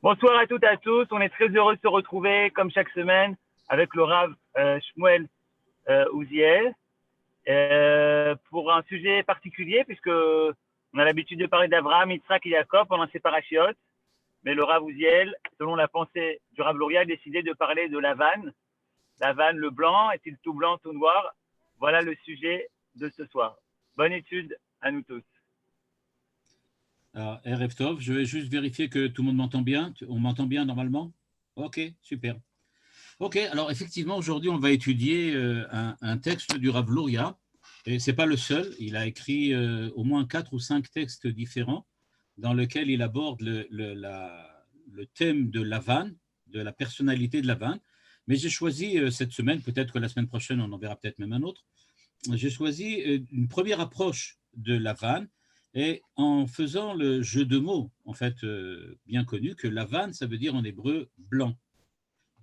Bonsoir à toutes et à tous. On est très heureux de se retrouver, comme chaque semaine, avec le Rav Shmuel Ouziel, pour un sujet particulier, puisque on a l'habitude de parler d'Abraham, Yitzhak et Jacob pendant ces parachiotes. Mais le Rav Ouziel, selon la pensée du Rav Luria, a décidé de parler de la vanne. La vanne, le blanc, est-il tout blanc, tout noir? Voilà le sujet de ce soir. Bonne étude à nous tous. Alors, Erev Tov, je vais juste vérifier que tout le monde m'entend bien. On m'entend bien normalement? Ok, super. Ok, alors effectivement, aujourd'hui, on va étudier un texte du Rav Luria. Et ce n'est pas le seul. Il a écrit au moins 4 ou 5 textes différents dans lesquels il aborde le thème de la vanne, de la personnalité de la vanne. Mais j'ai choisi cette semaine, peut-être que la semaine prochaine, on en verra peut-être même un autre, j'ai choisi une première approche de la vanne et en faisant le jeu de mots, en fait, bien connu, que la vanne, ça veut dire en hébreu blanc.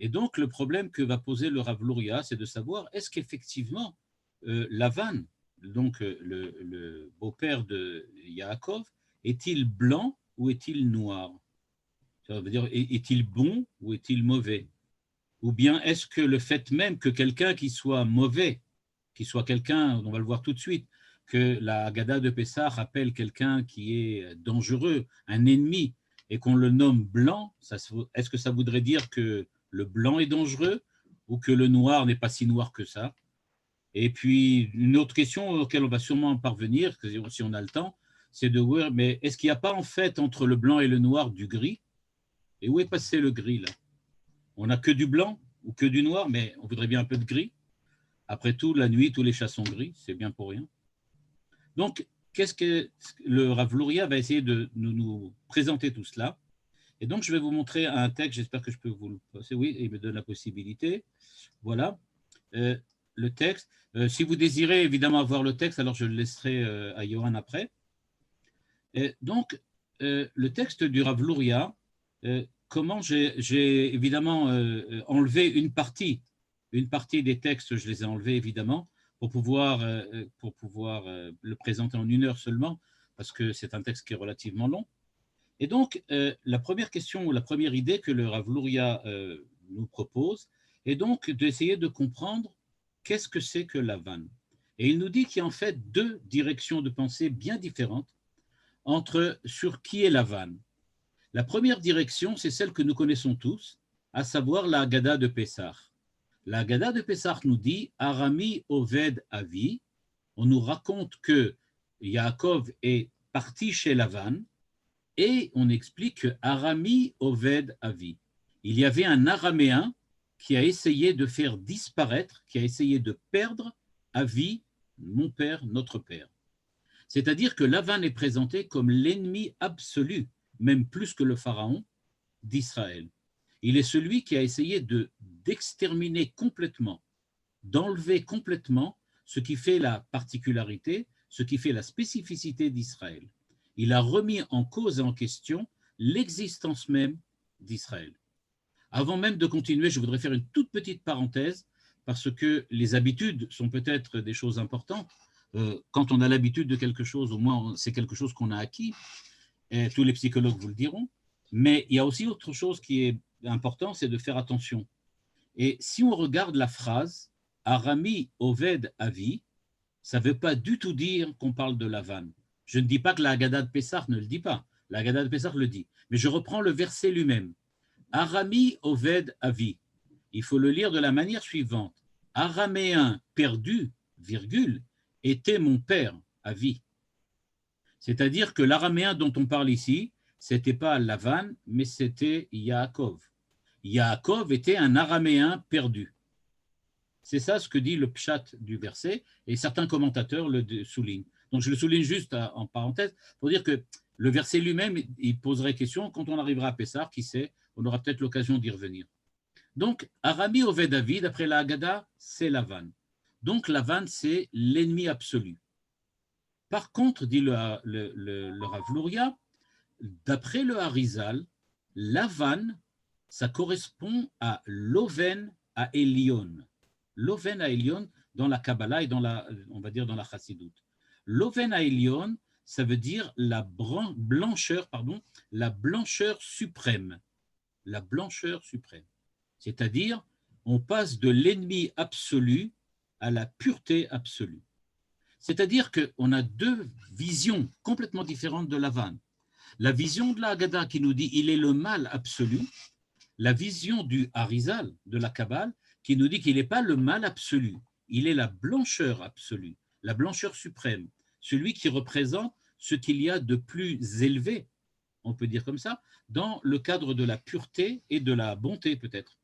Et donc, le problème que va poser le Rav Luria, c'est de savoir est-ce qu'effectivement, la vanne, donc le beau-père de Yaakov, est-il blanc ou est-il noir? Ça veut dire, est-il bon ou est-il mauvais? Ou bien est-ce que le fait même que quelqu'un qui soit mauvais, qui soit quelqu'un, on va le voir tout de suite, que la Haggadah de Pessah rappelle quelqu'un qui est dangereux, un ennemi, et qu'on le nomme blanc, est-ce que ça voudrait dire que le blanc est dangereux ou que le noir n'est pas si noir que ça? Et puis, une autre question auquel on va sûrement parvenir, si on a le temps, c'est de voir, mais est-ce qu'il n'y a pas en fait entre le blanc et le noir du gris? Et où est passé le gris là? On n'a que du blanc ou que du noir, mais on voudrait bien un peu de gris. Après tout, la nuit, tous les chats sont gris, c'est bien pour rien. Donc, qu'est-ce que le Rav Luria va essayer de nous présenter tout cela? Et donc, je vais vous montrer un texte, j'espère que je peux vous le passer, oui, il me donne la possibilité. Voilà, euh, le texte. Si vous désirez évidemment avoir le texte, alors je le laisserai à Johan après. Et donc, le texte du Rav Luria, comment j'ai évidemment enlevé une partie des textes, je les ai enlevés évidemment pour pouvoir le présenter en 1 heure seulement, parce que c'est un texte qui est relativement long. Et donc, la première question ou la première idée que le Rav Luria nous propose est donc d'essayer de comprendre qu'est-ce que c'est que la vanne. Et il nous dit qu'il y a en fait 2 directions de pensée bien différentes sur qui est la vanne. La première direction, c'est celle que nous connaissons tous, à savoir la Haggadah de Pessah. La Haggadah de Pessah nous dit Arami Oved Avi. On nous raconte que Yaakov est parti chez Lavan et on explique que Arami Oved Avi. Il y avait un araméen qui a essayé de faire disparaître, qui a essayé de perdre Avi, mon père, notre père. C'est-à-dire que Lavan est présenté comme l'ennemi absolu, même plus que le pharaon, d'Israël. Il est celui qui a essayé d'exterminer complètement, d'enlever complètement ce qui fait la particularité, ce qui fait la spécificité d'Israël. Il a remis en cause et en question l'existence même d'Israël. Avant même de continuer, je voudrais faire une toute petite parenthèse, parce que les habitudes sont peut-être des choses importantes. Quand on a l'habitude de quelque chose, au moins c'est quelque chose qu'on a acquis, et tous les psychologues vous le diront, mais il y a aussi autre chose qui est important, c'est de faire attention. Et si on regarde la phrase « Arami Oved Avi », ça ne veut pas du tout dire qu'on parle de la vanne. Je ne dis pas que la Haggadah de Pessah ne le dit pas, la Haggadah de Pessah le dit, mais je reprends le verset lui-même. Arami Oved Avi. Il faut le lire de la manière suivante. Araméen perdu, virgule, était mon père, Avi. C'est-à-dire que l'araméen dont on parle ici, ce n'était pas Lavan, mais c'était Yaakov. Yaakov était un araméen perdu. C'est ça ce que dit le pshat du verset, et certains commentateurs le soulignent. Donc je le souligne juste en parenthèse pour dire que le verset lui-même, il poserait question quand on arrivera à Pessah, qui sait, on aura peut-être l'occasion d'y revenir. Donc, Arami Oved David, d'après la Haggadah, c'est Lavan. Donc Lavan, c'est l'ennemi absolu. Par contre, dit le Rav Luria, d'après le Harizal, Lavan, ça correspond à l'Oven à Elion. L'Oven à Elion dans la Kabbalah et on va dire dans la Chassidut. L'Oven à Elion, ça veut dire la blancheur suprême. la blancheur suprême. C'est-à-dire, on passe de l'ennemi absolu à la pureté absolue. C'est-à-dire qu'on a deux visions complètement différentes de la vanne. La vision de la Haggadah qui nous dit il est le mal absolu, la vision du Harizal, de la Kabbale, qui nous dit qu'il n'est pas le mal absolu, il est la blancheur absolue, la blancheur suprême, celui qui représente ce qu'il y a de plus élevé, on peut dire comme ça, dans le cadre de la pureté et de la bonté peut-être.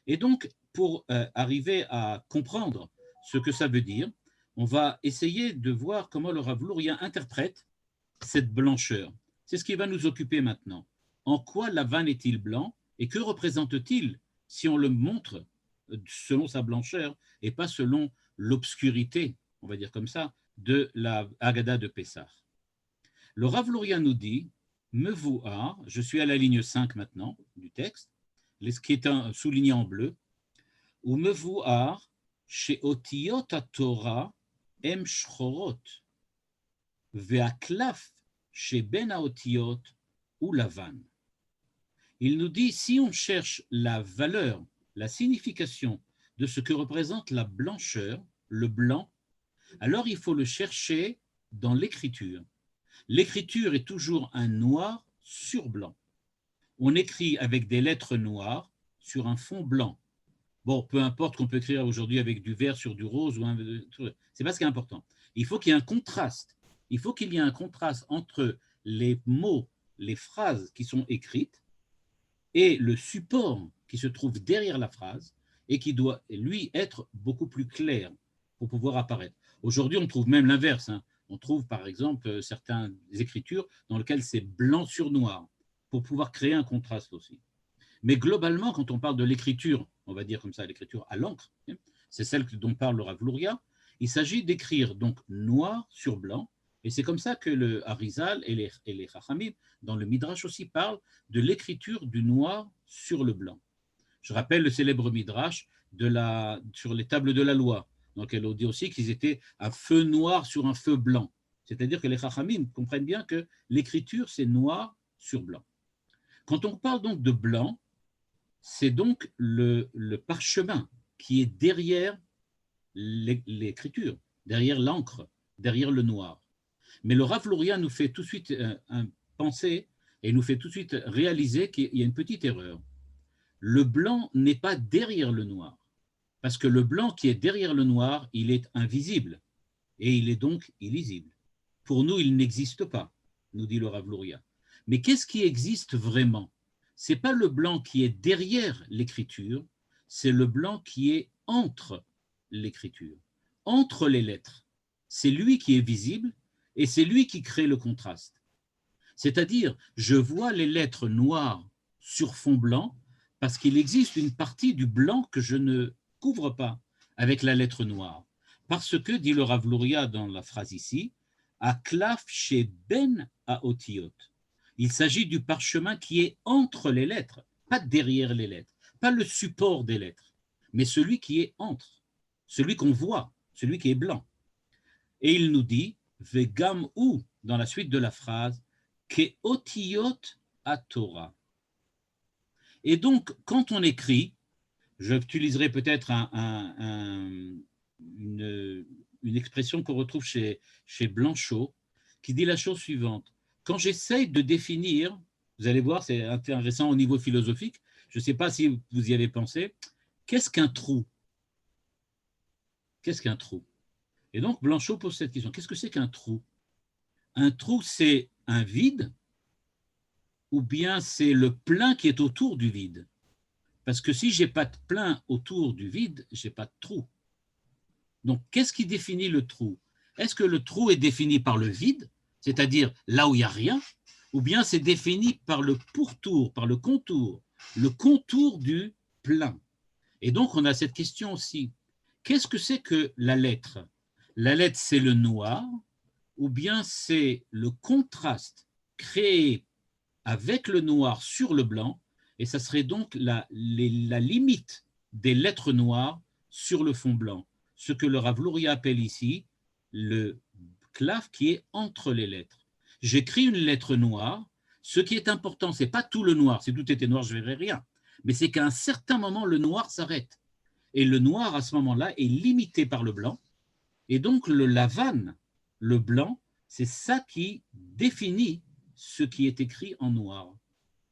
Et donc, pour arriver à comprendre ce que ça veut dire, on va essayer de voir comment le Rav Luria interprète cette blancheur. C'est ce qui va nous occuper maintenant. En quoi la vanne est-il blanc et que représente-t-il si on le montre selon sa blancheur et pas selon l'obscurité, on va dire comme ça, de la Haggadah de Pessah. Le Rav Luria nous dit, Mevuar, je suis à la ligne 5 maintenant du texte, ce qui est souligné en bleu, ou Mevuar, chez Otiyot Torah, Em Shchorot, Ve'aklaf, chez Ben Haotiyot, ou la vanne. Il nous dit, si on cherche la valeur, la signification de ce que représente la blancheur, le blanc, alors il faut le chercher dans l'écriture. L'écriture est toujours un noir sur blanc. On écrit avec des lettres noires sur un fond blanc. Bon, peu importe qu'on peut écrire aujourd'hui avec du vert sur du rose, c'est pas ce qui est important. Il faut qu'il y ait un contraste. Il faut qu'il y ait un contraste entre les mots, les phrases qui sont écrites et le support qui se trouve derrière la phrase et qui doit, lui, être beaucoup plus clair pour pouvoir apparaître. Aujourd'hui, on trouve même l'inverse. Hein. On trouve, par exemple, certaines écritures dans lesquelles c'est blanc sur noir pour pouvoir créer un contraste aussi. Mais globalement, quand on parle de l'écriture, on va dire comme ça, l'écriture à l'encre, c'est celle dont parle le Rav Luria, il s'agit d'écrire donc noir sur blanc, et c'est comme ça que le Harizal et les Chachamim, dans le Midrash aussi, parlent de l'écriture du noir sur le blanc. Je rappelle le célèbre Midrash sur les tables de la loi, donc elle dit aussi qu'ils étaient un feu noir sur un feu blanc. C'est-à-dire que les Chachamim comprennent bien que l'écriture, c'est noir sur blanc. Quand on parle donc de blanc, c'est donc le parchemin qui est derrière l'écriture, derrière l'encre, derrière le noir. Mais le Rav Luria nous fait tout de suite penser et nous fait tout de suite réaliser qu'il y a une petite erreur. Le blanc n'est pas derrière le noir, parce que le blanc qui est derrière le noir, il est invisible et il est donc illisible. Pour nous, il n'existe pas, nous dit le Rav Luria. Mais qu'est-ce qui existe vraiment? Ce n'est pas le blanc qui est derrière l'écriture, c'est le blanc qui est entre l'écriture, entre les lettres. C'est lui qui est visible et c'est lui qui crée le contraste. C'est-à-dire, je vois les lettres noires sur fond blanc parce qu'il existe une partie du blanc que je ne couvre pas avec la lettre noire. Parce que, dit le Rav Luria dans la phrase ici, Aklaf chez Ben Haotiyot. Il s'agit du parchemin qui est entre les lettres, pas derrière les lettres, pas le support des lettres, mais celui qui est entre, celui qu'on voit, celui qui est blanc. Et il nous dit, Vegam ou, dans la suite de la phrase, Ke otiyot à Torah. Et donc, quand on écrit, j'utiliserai peut-être une expression qu'on retrouve chez Blanchot, qui dit la chose suivante. Quand j'essaye de définir, vous allez voir, c'est intéressant au niveau philosophique, je ne sais pas si vous y avez pensé, qu'est-ce qu'un trou? Qu'est-ce qu'un trou? Et donc, Blanchot pose cette question. Qu'est-ce que c'est qu'un trou? Un trou, c'est un vide ou bien c'est le plein qui est autour du vide? Parce que si je n'ai pas de plein autour du vide, je n'ai pas de trou. Donc, qu'est-ce qui définit le trou? Est-ce que le trou est défini par le vide, c'est-à-dire là où il n'y a rien, ou bien c'est défini par le pourtour, par le contour du plein? Et donc, on a cette question aussi. Qu'est-ce que c'est que la lettre? La lettre, c'est le noir, ou bien c'est le contraste créé avec le noir sur le blanc, et ça serait donc la limite des lettres noires sur le fond blanc, ce que le Rav Luria appelle ici le claf qui est entre les lettres. J'écris une lettre noire, Ce qui est important, ce n'est pas tout le noir. Si tout était noir, je ne verrais rien. Mais c'est qu'à un certain moment, le noir s'arrête. Et le noir, à ce moment-là, est limité par le blanc. Et donc, le lavan, le blanc, c'est ça qui définit ce qui est écrit en noir.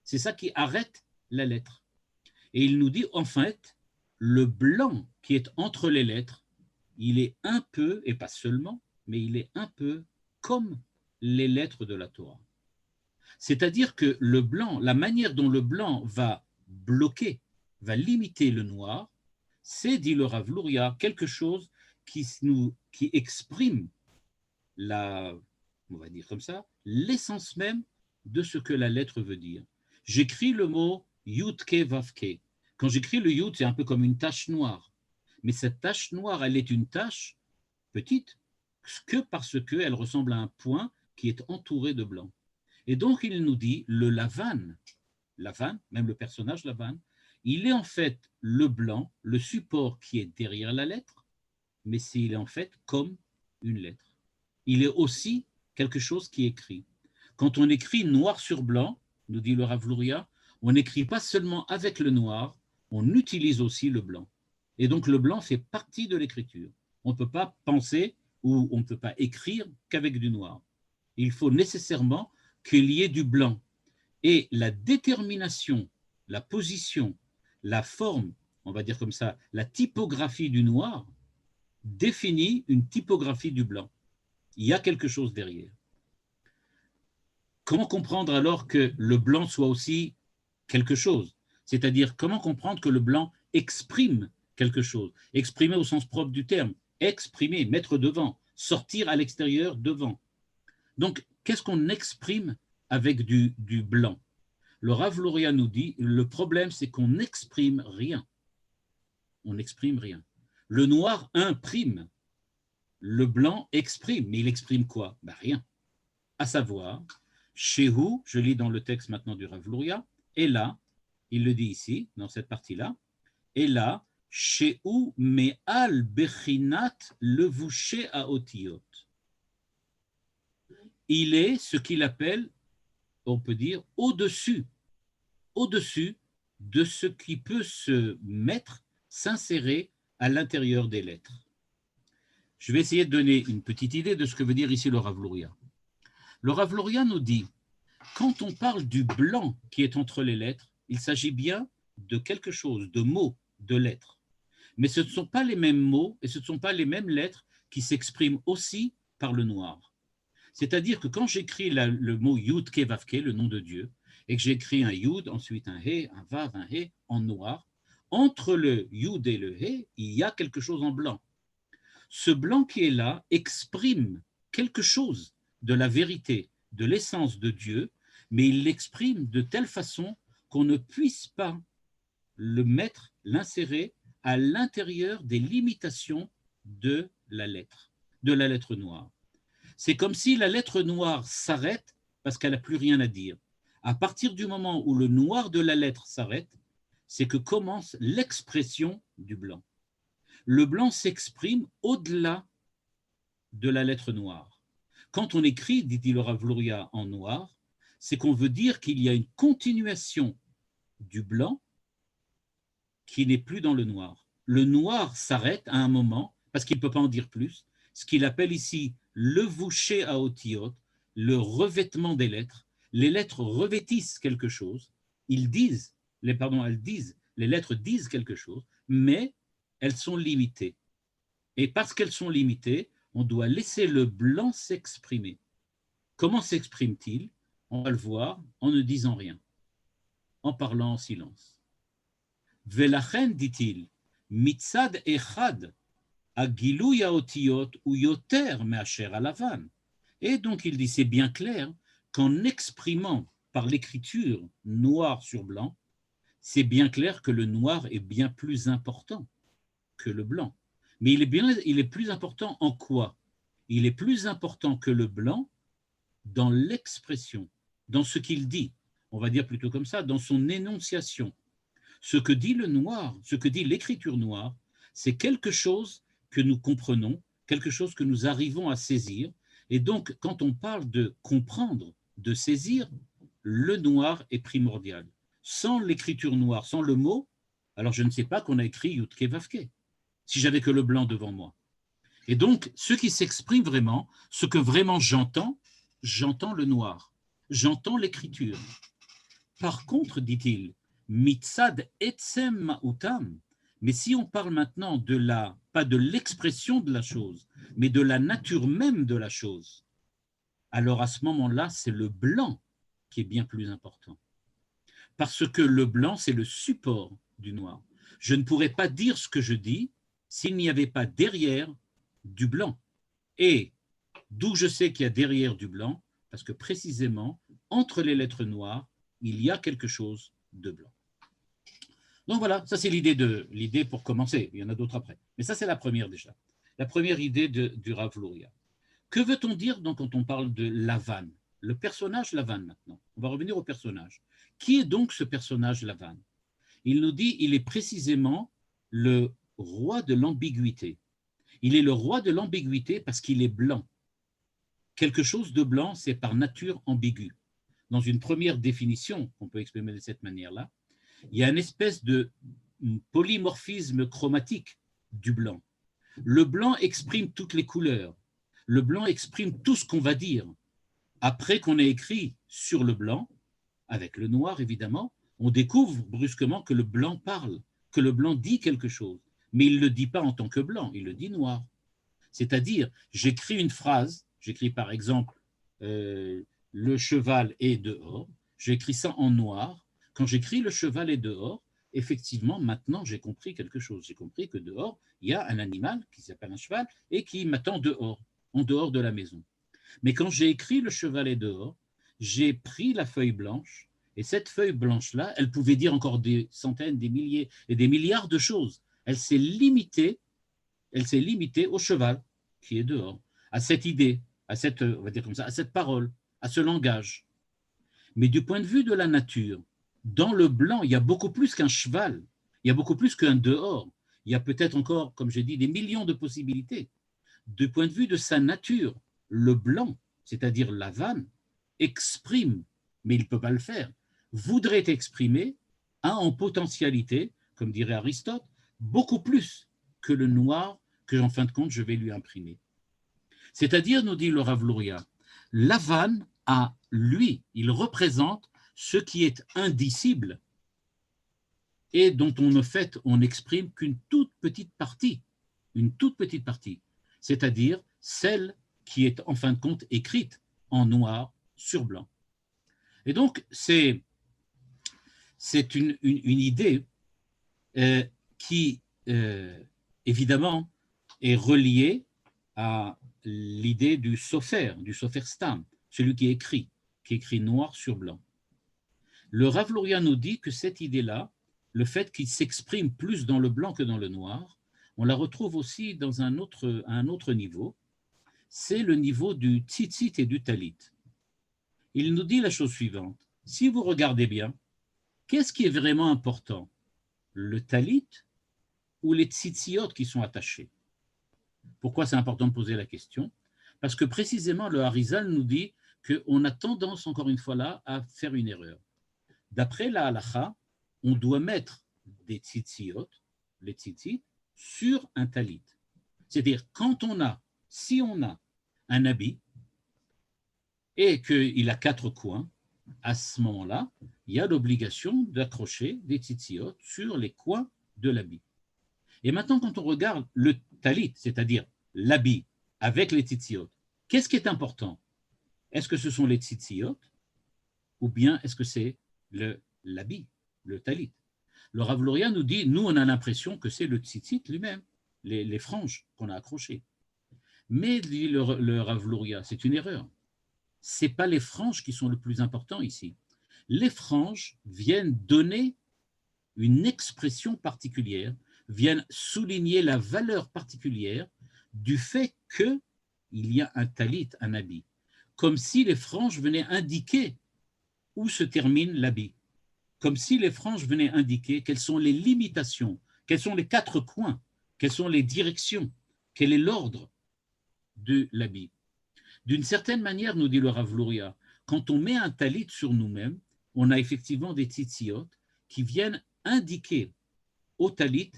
C'est ça qui arrête la lettre. Et il nous dit, en fait, le blanc qui est entre les lettres, il est un peu, et pas seulement, mais il est un peu comme les lettres de la Torah. C'est-à-dire que le blanc, la manière dont le blanc va bloquer, va limiter le noir, c'est, dit le Rav Luria, quelque chose qui exprime on va dire comme ça, l'essence même de ce que la lettre veut dire. J'écris le mot Yudke Vavke. Quand j'écris le Yud, c'est un peu comme une tache noire. Mais cette tache noire, elle est une tache petite que parce qu'elle ressemble à un point qui est entouré de blanc. Et donc, il nous dit, le Lavan, même le personnage Lavan, il est en fait le blanc, le support qui est derrière la lettre, mais il est en fait comme une lettre. Il est aussi quelque chose qui est écrit. Quand on écrit noir sur blanc, nous dit le Rav Luria, on n'écrit pas seulement avec le noir, on utilise aussi le blanc. Et donc le blanc fait partie de l'écriture. On ne peut pas penser ou on ne peut pas écrire qu'avec du noir. Il faut nécessairement qu'il y ait du blanc. Et la détermination, la position, la forme, on va dire comme ça, la typographie du noir définit une typographie du blanc. Il y a quelque chose derrière. Comment comprendre alors que le blanc soit aussi quelque chose? C'est-à-dire, comment comprendre que le blanc exprime quelque chose? Exprimer au sens propre du terme, exprimer, mettre devant, sortir à l'extérieur devant. Donc, qu'est-ce qu'on exprime avec du blanc? Le Rav Luria nous dit, le problème, c'est qu'on n'exprime rien. On n'exprime rien. Le noir imprime, le blanc exprime, mais il exprime quoi? Ben, rien. À savoir, Shehu, je lis dans le texte maintenant du Rav Luria, et là, il le dit ici, dans cette partie-là, et là, Shehu me'al bechinat levouché à otiyot. Il est ce qu'il appelle, on peut dire, au-dessus de ce qui peut se mettre, s'insérer à l'intérieur des lettres. Je vais essayer de donner une petite idée de ce que veut dire ici le Rav Luria. Le Rav Luria nous dit, quand on parle du blanc qui est entre les lettres, il s'agit bien de quelque chose, de mots, de lettres. Mais ce ne sont pas les mêmes mots et ce ne sont pas les mêmes lettres qui s'expriment aussi par le noir. C'est-à-dire que quand j'écris le mot Yud Ke Vav Ke, le nom de Dieu, et que j'écris un Yud, ensuite un He, un Vav, un He en noir, entre le Yud et le He, il y a quelque chose en blanc. Ce blanc qui est là exprime quelque chose de la vérité, de l'essence de Dieu, mais il l'exprime de telle façon qu'on ne puisse pas le mettre, l'insérer à l'intérieur des limitations de la lettre noire. C'est comme si la lettre noire s'arrête parce qu'elle n'a plus rien à dire. À partir du moment où le noir de la lettre s'arrête, c'est que commence l'expression du blanc. Le blanc s'exprime au-delà de la lettre noire. Quand on écrit, dit-il le Rav Luria, en noir, c'est qu'on veut dire qu'il y a une continuation du blanc qui n'est plus dans le noir. Le noir s'arrête à un moment, parce qu'il ne peut pas en dire plus, ce qu'il appelle ici le vouché à otiyot, le revêtement des lettres. Les lettres revêtissent quelque chose, elles disent, les lettres disent quelque chose, mais elles sont limitées. Et parce qu'elles sont limitées, on doit laisser le blanc s'exprimer. Comment s'exprime-t-il? On va le voir en ne disant rien, en parlant en silence. Velachen, dit-il, mitzad echad, agilou yaotiyot ou yoter me'asher alavan. Et donc il dit, c'est bien clair qu'en exprimant par l'écriture noir sur blanc, c'est bien clair que le noir est bien plus important que le blanc. Mais il est plus important en quoi? Il est plus important que le blanc dans l'expression, dans ce qu'il dit, on va dire plutôt comme ça, dans son énonciation. Ce que dit le noir, ce que dit l'écriture noire, c'est quelque chose que nous comprenons, quelque chose que nous arrivons à saisir. Et donc, quand on parle de comprendre, de saisir, le noir est primordial. Sans l'écriture noire, sans le mot, alors je ne sais pas qu'on a écrit Yutke Vavke, si j'avais que le blanc devant moi. Et donc, ce qui s'exprime vraiment, ce que vraiment j'entends le noir, j'entends l'écriture. Par contre, dit-il, mitzad etzem ma'utam, mais si on parle maintenant de pas de l'expression de la chose, mais de la nature même de la chose, alors à ce moment-là, c'est le blanc qui est bien plus important. Parce que le blanc, c'est le support du noir. Je ne pourrais pas dire ce que je dis s'il n'y avait pas derrière du blanc. Et d'où je sais qu'il y a derrière du blanc, parce que précisément, entre les lettres noires, il y a quelque chose de blanc. Donc voilà, ça c'est l'idée pour commencer. Il y en a d'autres après. Mais ça c'est la première déjà. La première idée du Rav Luria. Que veut-on dire donc quand on parle de Lavan? Le personnage Lavan maintenant. On va revenir au personnage. Qui est donc ce personnage Lavan? Il nous dit il est précisément le roi de l'ambiguïté. Il est le roi de l'ambiguïté parce qu'il est blanc. Quelque chose de blanc, c'est par nature ambigu. Dans une première définition, qu'on peut exprimer de cette manière-là, il y a une espèce de polymorphisme chromatique du blanc. Le blanc exprime toutes les couleurs. Le blanc exprime tout ce qu'on va dire. Après qu'on ait écrit sur le blanc, avec le noir évidemment, on découvre brusquement que le blanc parle, que le blanc dit quelque chose. Mais il ne le dit pas en tant que blanc, il le dit noir. C'est-à-dire, j'écris une phrase, j'écris par exemple le cheval est dehors, j'écris ça en noir. Quand j'écris le cheval est dehors, effectivement, maintenant j'ai compris quelque chose. J'ai compris que dehors, il y a un animal qui s'appelle un cheval et qui m'attend dehors, en dehors de la maison. Mais quand j'ai écrit le cheval est dehors, j'ai pris la feuille blanche et cette feuille blanche-là, elle pouvait dire encore des centaines, des milliers et des milliards de choses. Elle s'est limitée au cheval qui est dehors, à cette idée, à cette, on va dire comme ça, à cette parole, à ce langage. Mais du point de vue de la nature, dans le blanc, il y a beaucoup plus qu'un cheval, il y a beaucoup plus qu'un dehors. Il y a peut-être encore, comme j'ai dit, des millions de possibilités. Du point de vue de sa nature, le blanc, c'est-à-dire la vanne, exprime, mais il ne peut pas le faire, voudrait exprimer, a en potentialité, comme dirait Aristote, beaucoup plus que le noir que, en fin de compte, je vais lui imprimer. C'est-à-dire, nous dit le Rav Luria, la vanne a, lui, il représente ce qui est indicible et dont on n'exprime qu'une toute petite partie, c'est-à-dire celle qui est en fin de compte écrite en noir sur blanc. Et donc, c'est une idée qui, évidemment, est reliée à l'idée du sofer stam, celui qui écrit noir sur blanc. Le Rav Luria nous dit que cette idée-là, le fait qu'il s'exprime plus dans le blanc que dans le noir, on la retrouve aussi dans un autre niveau, c'est le niveau du tzitzit et du talit. Il nous dit la chose suivante, si vous regardez bien, qu'est-ce qui est vraiment important? Le talit ou les tzitziot qui sont attachés? Pourquoi c'est important de poser la question? Parce que précisément le Harizal nous dit qu'on a tendance, encore une fois là, à faire une erreur. D'après la halacha, on doit mettre des tzitziot, les tzitzit, sur un talit. C'est-à-dire, si on a un habit et qu'il a 4 coins, à ce moment-là, il y a l'obligation d'accrocher des tzitziot sur les coins de l'habit. Et maintenant, quand on regarde le talit, c'est-à-dire l'habit avec les tzitziot, qu'est-ce qui est important? Est-ce que ce sont les tzitziot ou bien est-ce que c'est l'habit, le talit? Le Rav Luria nous dit, nous on a l'impression que c'est le tzitzit lui-même, les franges qu'on a accrochées. Mais dit le Rav Luria, c'est une erreur. Ce n'est pas les franges qui sont le plus important ici. Les franges viennent donner une expression particulière, viennent souligner la valeur particulière du fait qu'il y a un talit, un habit. Comme si les franges venaient indiquer où se termine l'habit. Comme si les franges venaient indiquer quelles sont les limitations, quels sont les 4 coins, quelles sont les directions, quel est l'ordre de l'habit. D'une certaine manière, nous dit le Rav Luria, quand on met un talit sur nous-mêmes, on a effectivement des tzitziot qui viennent indiquer au talit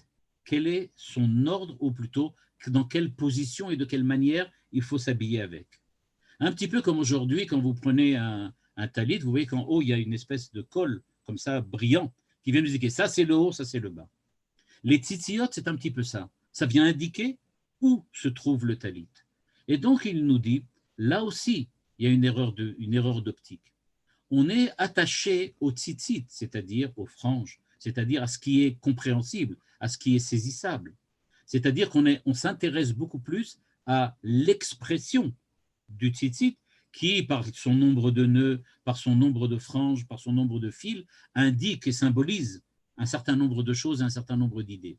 quel est son ordre, ou plutôt dans quelle position et de quelle manière il faut s'habiller avec. Un petit peu comme aujourd'hui, quand vous prenez un talit, vous voyez qu'en haut, il y a une espèce de col, comme ça, brillant, qui vient nous indiquer ça c'est le haut, ça c'est le bas. Les tzitziot, c'est un petit peu ça. Ça vient indiquer où se trouve le talit. Et donc, il nous dit, là aussi, il y a une erreur d'optique. On est attaché au tzitzit, c'est-à-dire aux franges, c'est-à-dire à ce qui est compréhensible, à ce qui est saisissable. C'est-à-dire qu'on s'intéresse beaucoup plus à l'expression du tzitzit qui, par son nombre de nœuds, par son nombre de franges, par son nombre de fils, indique et symbolise un certain nombre de choses, un certain nombre d'idées.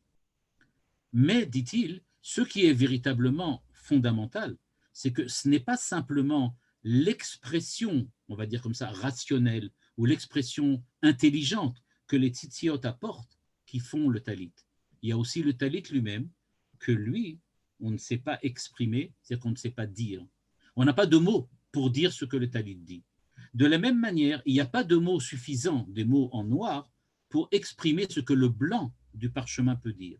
Mais, dit-il, ce qui est véritablement fondamental, c'est que ce n'est pas simplement l'expression, on va dire comme ça, rationnelle, ou l'expression intelligente que les tzitziot apportent qui font le talit. Il y a aussi le talit lui-même, que lui, on ne sait pas exprimer, c'est-à-dire qu'on ne sait pas dire. On n'a pas de mots pour dire ce que le talit dit. De la même manière, il n'y a pas de mots suffisants, des mots en noir, pour exprimer ce que le blanc du parchemin peut dire.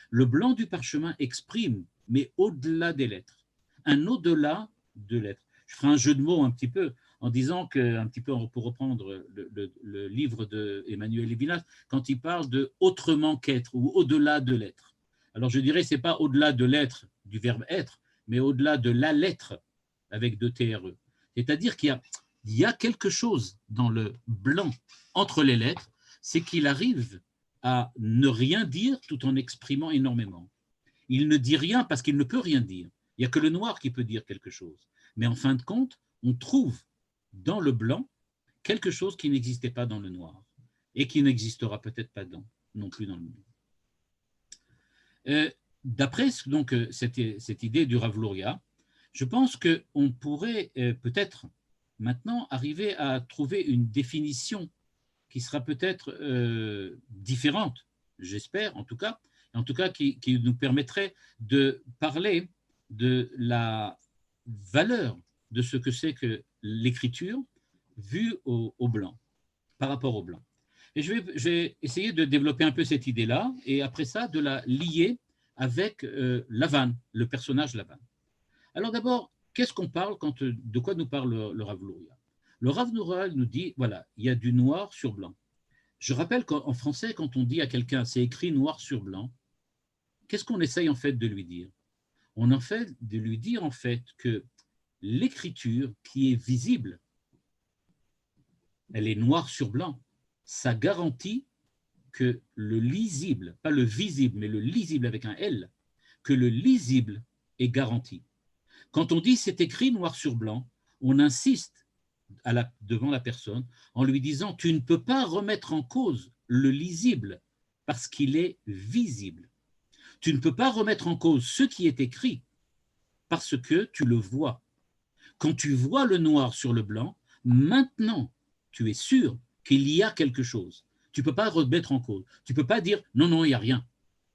Le blanc du parchemin exprime, mais au-delà des lettres, un au-delà de lettres. Je ferai un jeu de mots un petit peu en disant que, un petit peu pour reprendre le livre d'Emmanuel Levinas, quand il parle de autrement qu'être ou au-delà de l'être. Alors je dirais, ce n'est pas au-delà de l'être du verbe être, mais au-delà de la lettre avec deux TRE. C'est-à-dire qu'il y a quelque chose dans le blanc entre les lettres, c'est qu'il arrive à ne rien dire tout en exprimant énormément. Il ne dit rien parce qu'il ne peut rien dire. Il n'y a que le noir qui peut dire quelque chose. Mais en fin de compte, on trouve dans le blanc quelque chose qui n'existait pas dans le noir et qui n'existera peut-être pas non plus dans le noir. D'après donc cette idée du Rav Luria, je pense qu'on pourrait peut-être maintenant arriver à trouver une définition qui sera peut-être différente, j'espère en tout cas qui nous permettrait de parler de la valeur de ce que c'est que l'écriture vue au blanc, par rapport au blanc. Et je vais essayer de développer un peu cette idée-là, et après ça, de la lier avec Lavan, le personnage Lavan. Alors d'abord, qu'est-ce qu'on parle de quoi nous parle le Rav Luria? Le Rav Luria nous dit, voilà, il y a du noir sur blanc. Je rappelle qu'en français, quand on dit à quelqu'un, c'est écrit noir sur blanc, qu'est-ce qu'on essaye en fait de lui dire? On en fait de lui dire en fait que l'écriture qui est visible, elle est noire sur blanc. Ça garantit que le lisible, pas le visible, mais le lisible avec un L, que le lisible est garanti. Quand on dit c'est écrit noir sur blanc, on insiste devant la personne en lui disant tu ne peux pas remettre en cause le lisible parce qu'il est visible. Tu ne peux pas remettre en cause ce qui est écrit parce que tu le vois. Quand tu vois le noir sur le blanc, maintenant tu es sûr qu'il y a quelque chose. Tu ne peux pas remettre en cause. Tu ne peux pas dire non, non, il n'y a rien.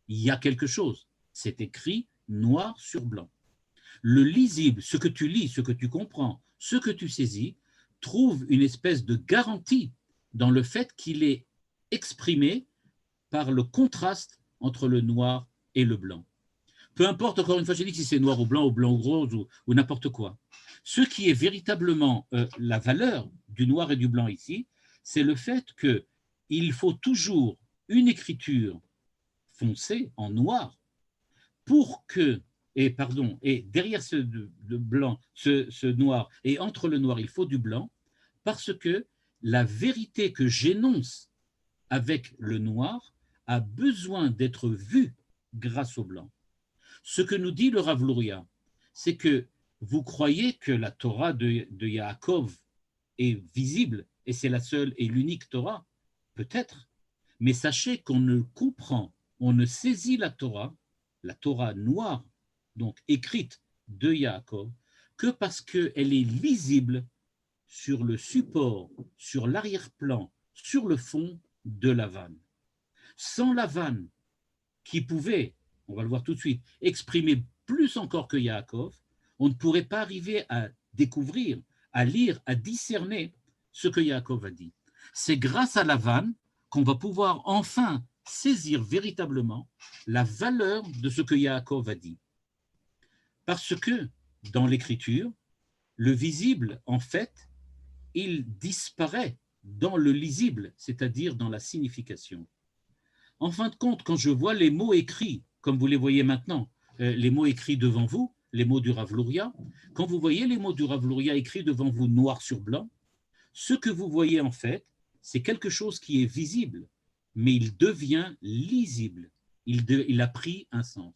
Il y a quelque chose. C'est écrit noir sur blanc. Le lisible, ce que tu lis, ce que tu comprends, ce que tu saisis, trouve une espèce de garantie dans le fait qu'il est exprimé par le contraste entre le noir et le blanc. Peu importe, encore une fois, je dis si c'est noir ou blanc ou rose ou n'importe quoi. Ce qui est véritablement la valeur du noir et du blanc ici, c'est le fait qu'il faut toujours une écriture foncée en noir pour que, et derrière ce blanc, ce noir, et entre le noir, il faut du blanc, parce que la vérité que j'énonce avec le noir a besoin d'être vue grâce au blanc. Ce que nous dit le Rav Luria, c'est que vous croyez que la Torah de Yaakov est visible, et c'est la seule et l'unique Torah, peut-être, mais sachez qu'on ne comprend, on ne saisit la Torah noire, donc écrite de Yaakov, que parce qu'elle est lisible sur le support, sur l'arrière-plan, sur le fond de la vanne. Sans la vanne qui pouvait, on va le voir tout de suite, exprimer plus encore que Yaakov, on ne pourrait pas arriver à découvrir, à lire, à discerner ce que Yaakov a dit. C'est grâce à Lavan qu'on va pouvoir enfin saisir véritablement la valeur de ce que Yaakov a dit. Parce que dans l'écriture, le visible, en fait, il disparaît dans le lisible, c'est-à-dire dans la signification. En fin de compte, quand je vois les mots écrits, comme vous les voyez maintenant, les mots écrits devant vous, les mots du Rav Luria, quand vous voyez les mots du Rav Luria écrits devant vous noir sur blanc, ce que vous voyez en fait, c'est quelque chose qui est visible, mais il devient lisible. Il a pris un sens.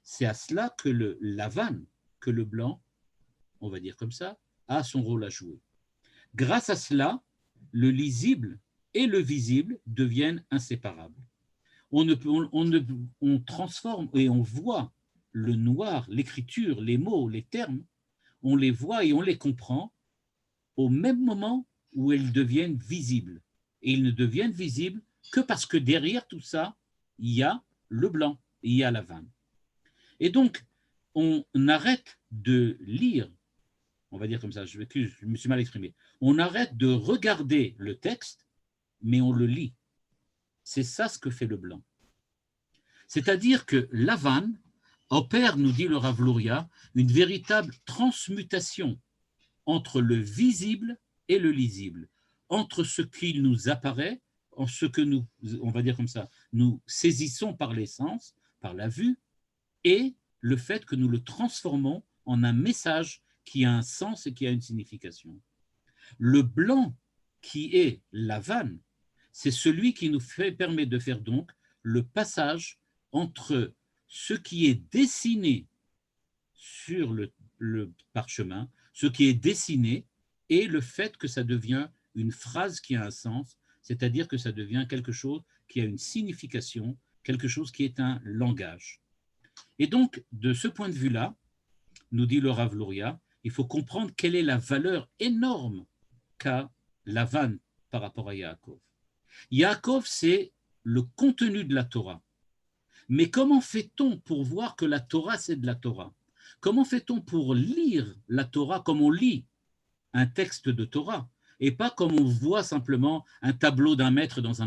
C'est à cela que le Lavan, que le blanc, on va dire comme ça, a son rôle à jouer. Grâce à cela, le lisible et le visible deviennent inséparables. On transforme et on voit le noir, l'écriture, les mots, les termes, on les voit et on les comprend au même moment où ils deviennent visibles. Et ils ne deviennent visibles que parce que derrière tout ça, il y a le blanc, il y a la vanne. Et donc, on arrête de lire, on va dire comme ça, je me suis mal exprimé, on arrête de regarder le texte, mais on le lit. C'est ça ce que fait le blanc. C'est-à-dire que la vanne opère, nous dit le Rav Luria, une véritable transmutation entre le visible et le lisible, entre ce qui nous apparaît, en ce que nous, on va dire comme ça, nous saisissons par les sens, par la vue, et le fait que nous le transformons en un message qui a un sens et qui a une signification. Le blanc qui est la vanne, c'est celui qui nous permet de faire donc le passage entre ce qui est dessiné sur le parchemin, ce qui est dessiné, et le fait que ça devient une phrase qui a un sens, c'est-à-dire que ça devient quelque chose qui a une signification, quelque chose qui est un langage. Et donc, de ce point de vue-là, nous dit le Rav Luria, il faut comprendre quelle est la valeur énorme qu'a Lavan par rapport à Yaakov. Yaakov, c'est le contenu de la Torah. Mais comment fait-on pour voir que la Torah, c'est de la Torah? Comment fait-on pour lire la Torah comme on lit un texte de Torah et pas comme on voit simplement un tableau d'un maître dans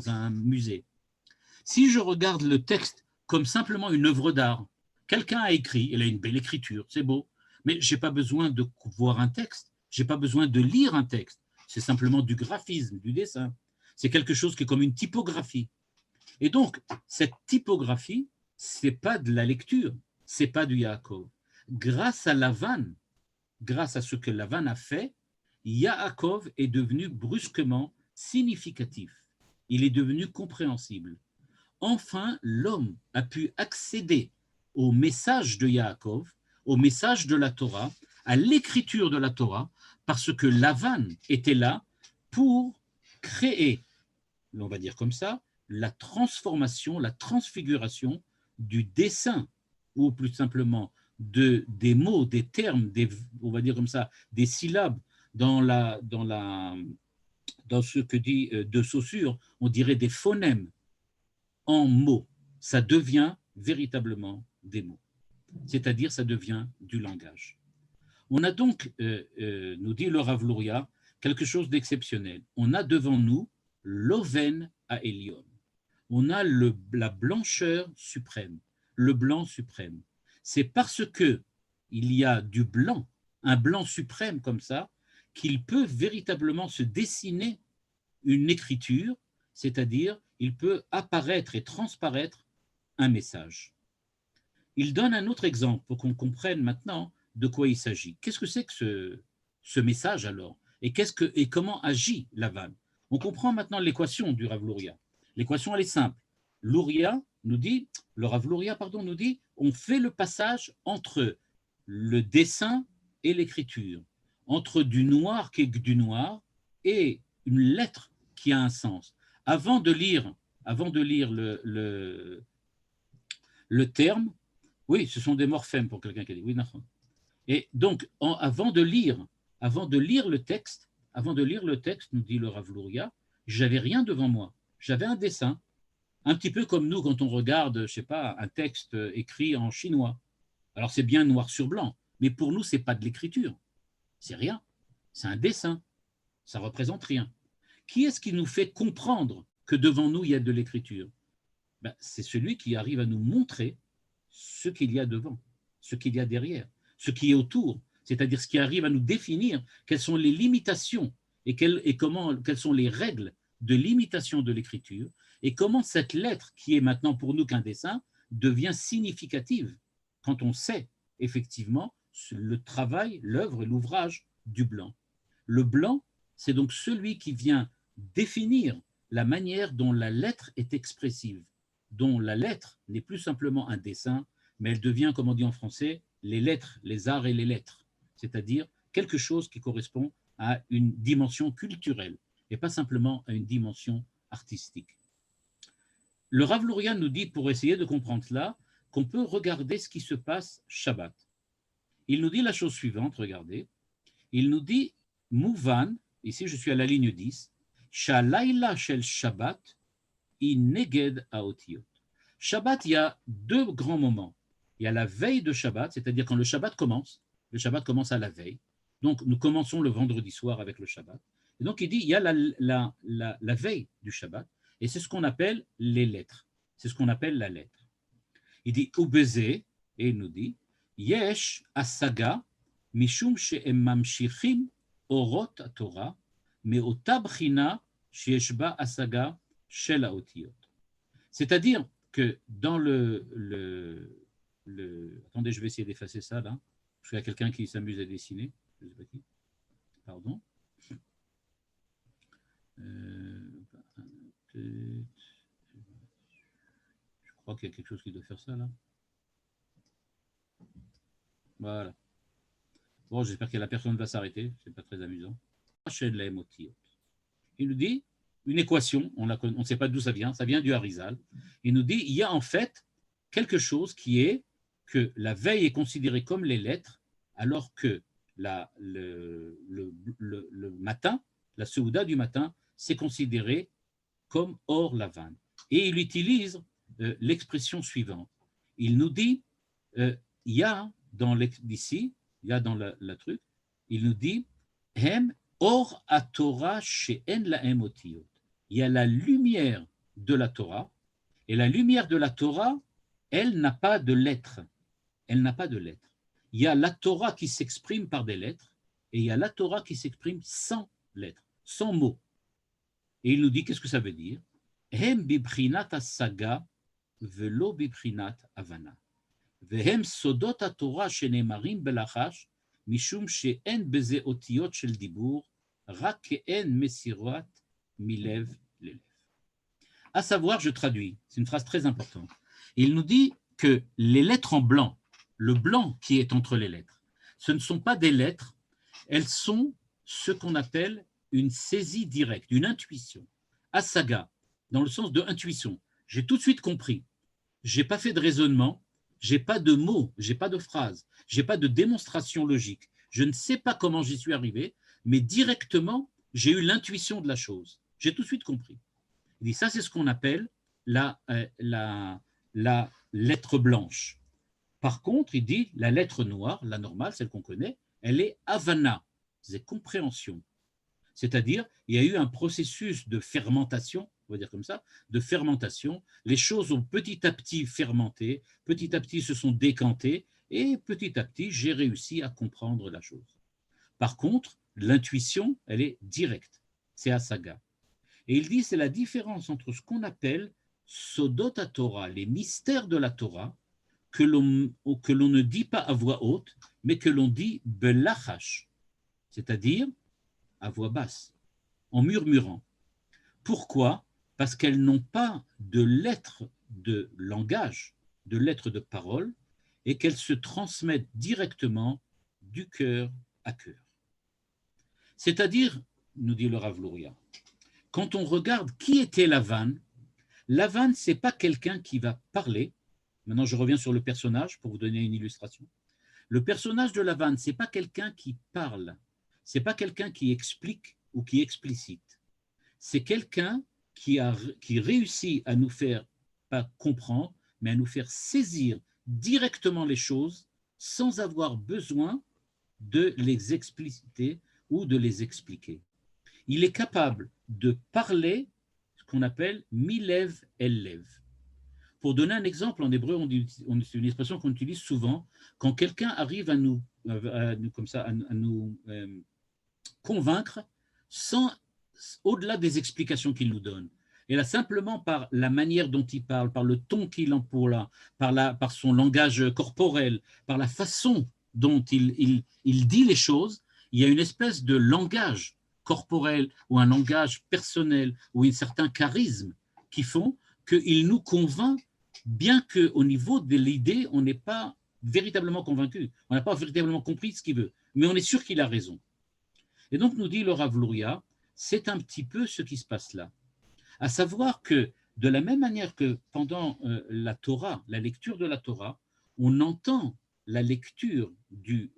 un musée? Si je regarde le texte comme simplement une œuvre d'art, quelqu'un a écrit, il a une belle écriture, c'est beau, mais je n'ai pas besoin de voir un texte, je n'ai pas besoin de lire un texte, c'est simplement du graphisme, du dessin. C'est quelque chose qui est comme une typographie. Et donc, cette typographie, ce n'est pas de la lecture, ce n'est pas du Yaakov. Grâce à Lavan, grâce à ce que Lavan a fait, Yaakov est devenu brusquement significatif. Il est devenu compréhensible. Enfin, l'homme a pu accéder au message de Yaakov, au message de la Torah, à l'écriture de la Torah, parce que Lavan était là pour créer, on va dire comme ça, la transformation, la transfiguration du dessin, ou plus simplement des mots, des termes, on va dire comme ça, des syllabes dans ce que dit de Saussure, on dirait des phonèmes en mots. Ça devient véritablement des mots, c'est-à-dire ça devient du langage. On a donc, nous dit le Rav Luria, quelque chose d'exceptionnel. On a devant nous l'Oven à Elion. On a la blancheur suprême, le blanc suprême. C'est parce que il y a du blanc, un blanc suprême comme ça, qu'il peut véritablement se dessiner une écriture, c'est-à-dire il peut apparaître et transparaître un message. Il donne un autre exemple pour qu'on comprenne maintenant de quoi il s'agit. Qu'est-ce que c'est que ce message alors? Et comment agit Lavan? On comprend maintenant l'équation du Rav Luria. L'équation, elle est simple. Le Rav Luria nous dit, on fait le passage entre le dessin et l'écriture, entre du noir qui est du noir et une lettre qui a un sens. Avant de lire le terme, oui, ce sont des morphèmes pour quelqu'un qui a dit, oui, d'accord. Et donc, avant de lire le texte, nous dit le Rav Luria, j'avais rien devant moi. J'avais un dessin, un petit peu comme nous quand on regarde, je sais pas, un texte écrit en chinois. Alors c'est bien noir sur blanc, mais pour nous c'est pas de l'écriture, c'est rien. C'est un dessin, ça ne représente rien. Qui est-ce qui nous fait comprendre que devant nous, il y a de l'écriture? Ben, c'est celui qui arrive à nous montrer ce qu'il y a devant, ce qu'il y a derrière, ce qui est autour, c'est-à-dire ce qui arrive à nous définir quelles sont les limitations et quelles sont les règles de l'imitation de l'écriture et comment cette lettre, qui est maintenant pour nous qu'un dessin, devient significative quand on sait effectivement le travail, l'œuvre et l'ouvrage du blanc. Le blanc, c'est donc celui qui vient définir la manière dont la lettre est expressive, dont la lettre n'est plus simplement un dessin, mais elle devient, comme on dit en français, les lettres, les arts et les lettres, c'est-à-dire quelque chose qui correspond à une dimension culturelle et pas simplement à une dimension artistique. Le Rav Luria nous dit, pour essayer de comprendre cela, qu'on peut regarder ce qui se passe Shabbat. Il nous dit la chose suivante, regardez, il nous dit « Mouvan », ici je suis à la ligne 10, « Shalayla shel Shabbat ineged haotiyot ». Shabbat, il y a deux grands moments. Il y a la veille de Shabbat, c'est-à-dire quand le Shabbat commence à la veille. Donc nous commençons le vendredi soir avec le Shabbat. Et donc il dit, il y a la veille du Shabbat, et c'est ce qu'on appelle les lettres. C'est ce qu'on appelle la lettre. Il dit, Ubeze, et il nous dit, Yesh asaga mishum she'em mamshichim orot Torah, me'ota bchina sheyesh ba asaga shel haotiyot. C'est-à-dire que dans attendez, je vais essayer d'effacer ça là, parce qu'il y a quelqu'un qui s'amuse à dessiner. Je ne sais pas qui. Pardon. Je crois qu'il y a quelque chose qui doit faire ça là. Voilà. Bon, j'espère que la personne va s'arrêter, c'est pas très amusant. Il nous dit une équation, on ne sait pas d'où ça vient du Harizal. Il nous dit il y a en fait quelque chose qui est que la veille est considérée comme les lettres, alors que le matin, la Seouda du matin, c'est considéré comme or lavan. Et il utilise l'expression suivante. Il nous dit, il y a dans d'ici, il y a dans la truc, il nous dit, hem or à Torah she'en lahem otiyot. Il y a la lumière de la Torah, et la lumière de la Torah, elle n'a pas de lettres. Elle n'a pas de lettres. Il y a la Torah qui s'exprime par des lettres, et il y a la Torah qui s'exprime sans lettres, sans mots. Et il nous dit, qu'est-ce que ça veut dire? Hem bibrinat asaga velo bibrinat havana. Vehem sodot haTorah shenemarim belachash mishum she'en beze otiyot shel dibur rak ke'en mesirat milev lelev. À savoir, je traduis, c'est une phrase très importante. Il nous dit que les lettres en blanc, le blanc qui est entre les lettres, ce ne sont pas des lettres, elles sont ce qu'on appelle une saisie directe, une intuition. Asaga, dans le sens de intuition. J'ai tout de suite compris. Je n'ai pas fait de raisonnement, je n'ai pas de mots, je n'ai pas de phrases, je n'ai pas de démonstration logique. Je ne sais pas comment j'y suis arrivé, mais directement, j'ai eu l'intuition de la chose. J'ai tout de suite compris. Il dit, ça, c'est ce qu'on appelle la lettre blanche. Par contre, il dit, la lettre noire, la normale, celle qu'on connaît, elle est havana, c'est compréhension. C'est-à-dire, il y a eu un processus de fermentation, on va dire comme ça, de fermentation. Les choses ont petit à petit fermenté, petit à petit se sont décantées, et petit à petit, j'ai réussi à comprendre la chose. Par contre, l'intuition, elle est directe, c'est asaga. Et il dit, c'est la différence entre ce qu'on appelle Sodot HaTorah, les mystères de la Torah, que l'on ne dit pas à voix haute, mais que l'on dit belachash, c'est-à-dire à voix basse, en murmurant. Pourquoi? Parce qu'elles n'ont pas de lettres de langage, de lettres de parole, et qu'elles se transmettent directement du cœur à cœur. C'est-à-dire, nous dit le Rav Luria, quand on regarde qui était Lavan, ce n'est pas quelqu'un qui va parler. Maintenant, je reviens sur le personnage pour vous donner une illustration. Le personnage de Lavan, ce n'est pas quelqu'un qui parle, ce n'est pas quelqu'un qui explique ou qui explicite. C'est quelqu'un qui réussit à nous faire, pas comprendre, mais à nous faire saisir directement les choses sans avoir besoin de les expliciter ou de les expliquer. Il est capable de parler ce qu'on appelle milev el lev. Pour donner un exemple, en hébreu, c'est une expression qu'on utilise souvent quand quelqu'un arrive à nous convaincre sans, au-delà des explications qu'il nous donne. Et là, simplement par la manière dont il parle, par le ton qu'il emploie, par son langage corporel, par la façon dont il dit les choses, il y a une espèce de langage corporel ou un langage personnel ou un certain charisme qui font qu'il nous convainc, bien qu'au niveau de l'idée, on n'est pas véritablement convaincu, on n'a pas véritablement compris ce qu'il veut, mais on est sûr qu'il a raison. Et donc, nous dit le Rav Luria, c'est un petit peu ce qui se passe là. À savoir que, de la même manière que pendant la Torah, la lecture de la Torah, on entend la lecture du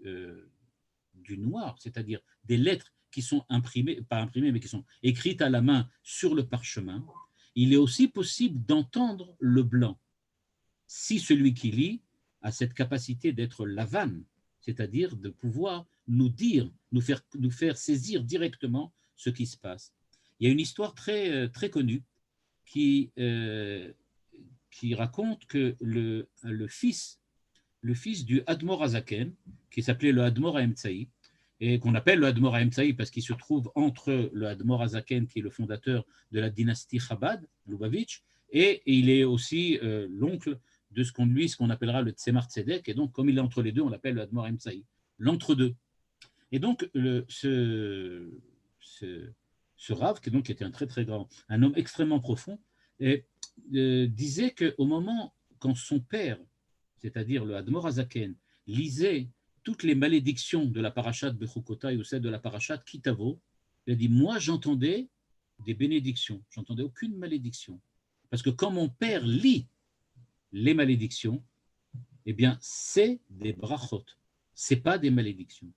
noir, c'est-à-dire des lettres qui sont imprimées, pas imprimées, mais qui sont écrites à la main sur le parchemin, il est aussi possible d'entendre le blanc, si celui qui lit a cette capacité d'être lavan, c'est-à-dire de pouvoir nous dire, nous faire saisir directement ce qui se passe. Il y a une histoire très, très connue qui raconte que le fils du Admor Azaken, qui s'appelait le Admor Haemtsaï, et qu'on appelle le Admor Haemtsaï parce qu'il se trouve entre le Admor Azaken, qui est le fondateur de la dynastie Chabad, Lubavitch, et il est aussi l'oncle de ce qu'on appellera le Tzemar Tzedek, et donc comme il est entre les deux, on l'appelle le Admor Haemtsaï, l'entre-deux. Et donc ce Rav, qui était un très très grand, un homme extrêmement profond, disait qu'au moment quand son père, c'est-à-dire le Admor Azaken, lisait toutes les malédictions de la parashat Bechukotai ou celle de la parashat Kitavo, il a dit, moi j'entendais des bénédictions, j'entendais aucune malédiction. Parce que quand mon père lit les malédictions, eh bien c'est des brachot, c'est pas des malédictions.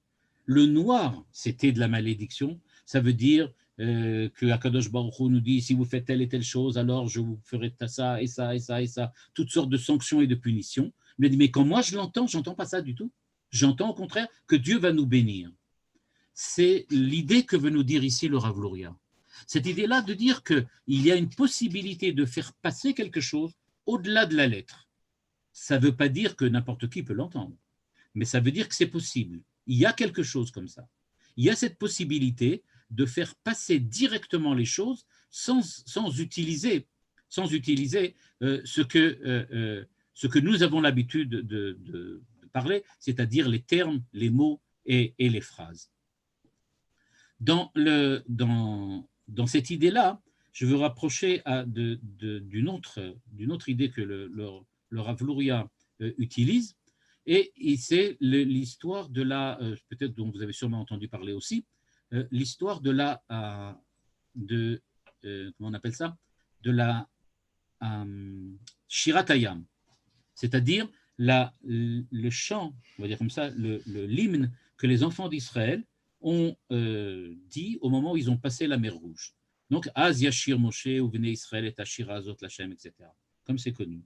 Le noir, c'était de la malédiction, ça veut dire que Akadosh Baruch Hu nous dit, si vous faites telle et telle chose, alors je vous ferai ça et ça et ça et ça, toutes sortes de sanctions et de punitions. Il a dit, mais quand moi je l'entends, j'entends pas ça du tout. J'entends au contraire que Dieu va nous bénir. C'est l'idée que veut nous dire ici le Rav Luria. Cette idée-là de dire qu'il y a une possibilité de faire passer quelque chose au-delà de la lettre. Ça ne veut pas dire que n'importe qui peut l'entendre, mais ça veut dire que c'est possible. Il y a quelque chose comme ça. Il y a cette possibilité de faire passer directement les choses sans utiliser ce que nous avons l'habitude de parler, c'est-à-dire les termes, les mots et les phrases. Dans cette idée-là, je veux rapprocher d'une autre idée que le Rav Luria utilise, et c'est l'histoire de peut-être dont vous avez sûrement entendu parler aussi, l'histoire de comment on appelle ça, de la Shirat Hayam, c'est-à-dire le chant, on va dire comme ça, l'hymne que les enfants d'Israël ont dit au moment où ils ont passé la mer Rouge. Donc, Az Yashir Moshe ou Vnei Israël et Ashira Azot Lachem, etc. Comme c'est connu.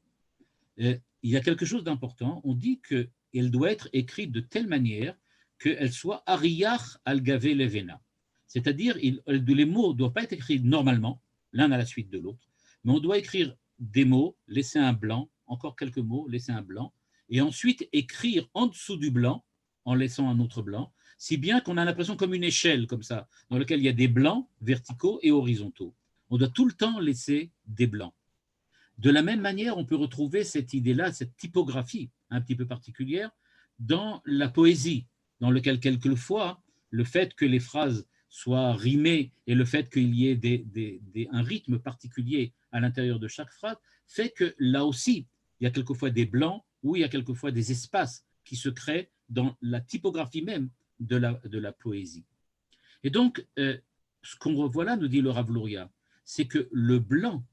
Il y a quelque chose d'important. On dit qu'elle doit être écrite de telle manière qu'elle soit Ariyach al-Gavé Levena. C'est-à-dire, les mots ne doivent pas être écrits normalement, l'un à la suite de l'autre, mais on doit écrire des mots, laisser un blanc, encore quelques mots, laisser un blanc, et ensuite écrire en dessous du blanc, en laissant un autre blanc, si bien qu'on a l'impression comme une échelle, comme ça, dans laquelle il y a des blancs verticaux et horizontaux. On doit tout le temps laisser des blancs. De la même manière, on peut retrouver cette idée-là, cette typographie un petit peu particulière, dans la poésie, dans lequel quelquefois, le fait que les phrases soient rimées et le fait qu'il y ait un rythme particulier à l'intérieur de chaque phrase, fait que là aussi, il y a quelquefois des blancs ou il y a quelquefois des espaces qui se créent dans la typographie même de la poésie. Et donc, ce qu'on revoit là, nous dit le Rav Luria, c'est que le blanc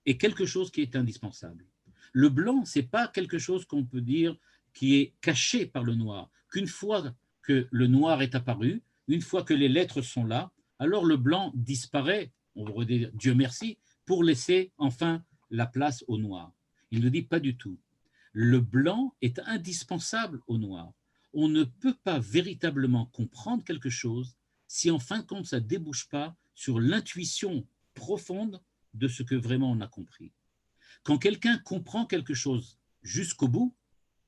est quelque chose qui est indispensable. Le blanc, ce n'est pas quelque chose qu'on peut dire qui est caché par le noir. Qu'une fois que le noir est apparu, une fois que les lettres sont là, alors le blanc disparaît, on va dire Dieu merci, pour laisser enfin la place au noir. Il ne dit pas du tout. Le blanc est indispensable au noir. On ne peut pas véritablement comprendre quelque chose si en fin de compte ça ne débouche pas sur l'intuition profonde de ce que vraiment on a compris. Quand quelqu'un comprend quelque chose jusqu'au bout,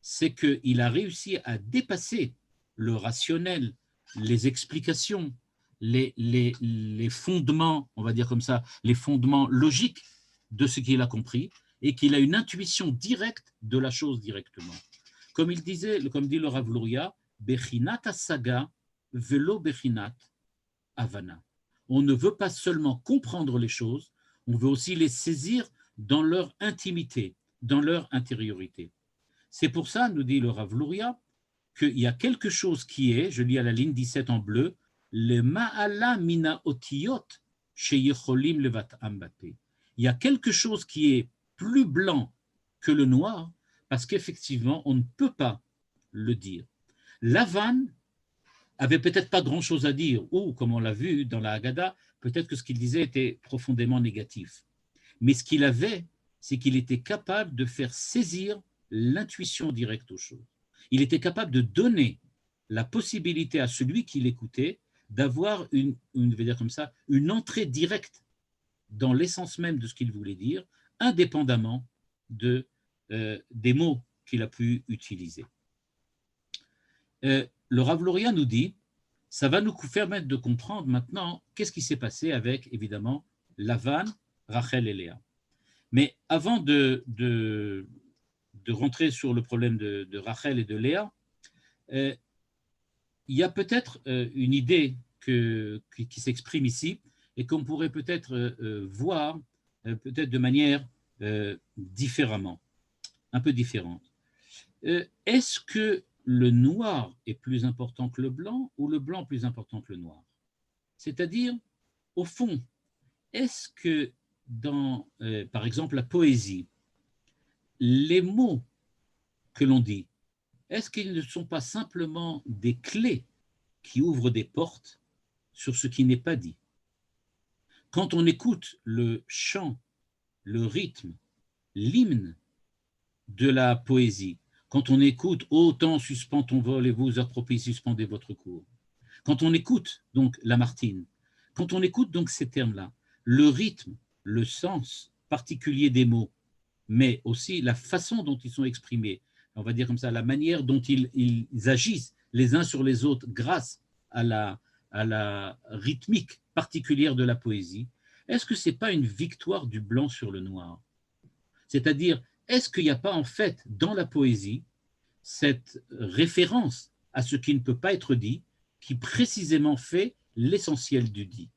c'est qu'il a réussi à dépasser le rationnel, les explications, les fondements, on va dire comme ça, les fondements logiques de ce qu'il a compris, et qu'il a une intuition directe de la chose directement. Comme dit le Rav Luria, Bechinat Asaga velo Bechinat Havana. On ne veut pas seulement comprendre les choses, on veut aussi les saisir dans leur intimité, dans leur intériorité. C'est pour ça, nous dit le Rav Luria, qu'il y a quelque chose qui est, je lis à la ligne 17 en bleu, le ma'ala mina otiyot sheyecholim levat ambate. Il y a quelque chose qui est plus blanc que le noir, parce qu'effectivement, on ne peut pas le dire. Lavan avait peut-être pas grand-chose à dire, ou, comme on l'a vu dans la Haggadah, peut-être que ce qu'il disait était profondément négatif. Mais ce qu'il avait, c'est qu'il était capable de faire saisir l'intuition directe aux choses. Il était capable de donner la possibilité à celui qui l'écoutait d'avoir une entrée directe dans l'essence même de ce qu'il voulait dire, indépendamment des mots qu'il a pu utiliser. Le Rav Luria nous dit, ça va nous permettre de comprendre maintenant qu'est-ce qui s'est passé avec, évidemment, Lavan, Rachel et Léa. Mais avant de rentrer sur le problème de Rachel et de Léa, il y a peut-être une idée qui s'exprime ici et qu'on pourrait peut-être voir peut-être de manière différemment, un peu différente. Est-ce que le noir est plus important que le blanc ou le blanc plus important que le noir? C'est-à-dire, au fond, est-ce que dans, par exemple, la poésie, les mots que l'on dit, est-ce qu'ils ne sont pas simplement des clés qui ouvrent des portes sur ce qui n'est pas dit? Quand on écoute le chant, le rythme, l'hymne de la poésie, quand on écoute « Ô temps, suspend ton vol et vous approprie, suspendez votre cours », quand on écoute donc Lamartine, quand on écoute donc ces termes-là, le rythme, le sens particulier des mots, mais aussi la façon dont ils sont exprimés, on va dire comme ça, la manière dont ils agissent les uns sur les autres grâce à la rythmique particulière de la poésie, est-ce que ce n'est pas une victoire du blanc sur le noir? C'est-à-dire, est-ce qu'il n'y a pas en fait dans la poésie cette référence à ce qui ne peut pas être dit qui précisément fait l'essentiel du dit?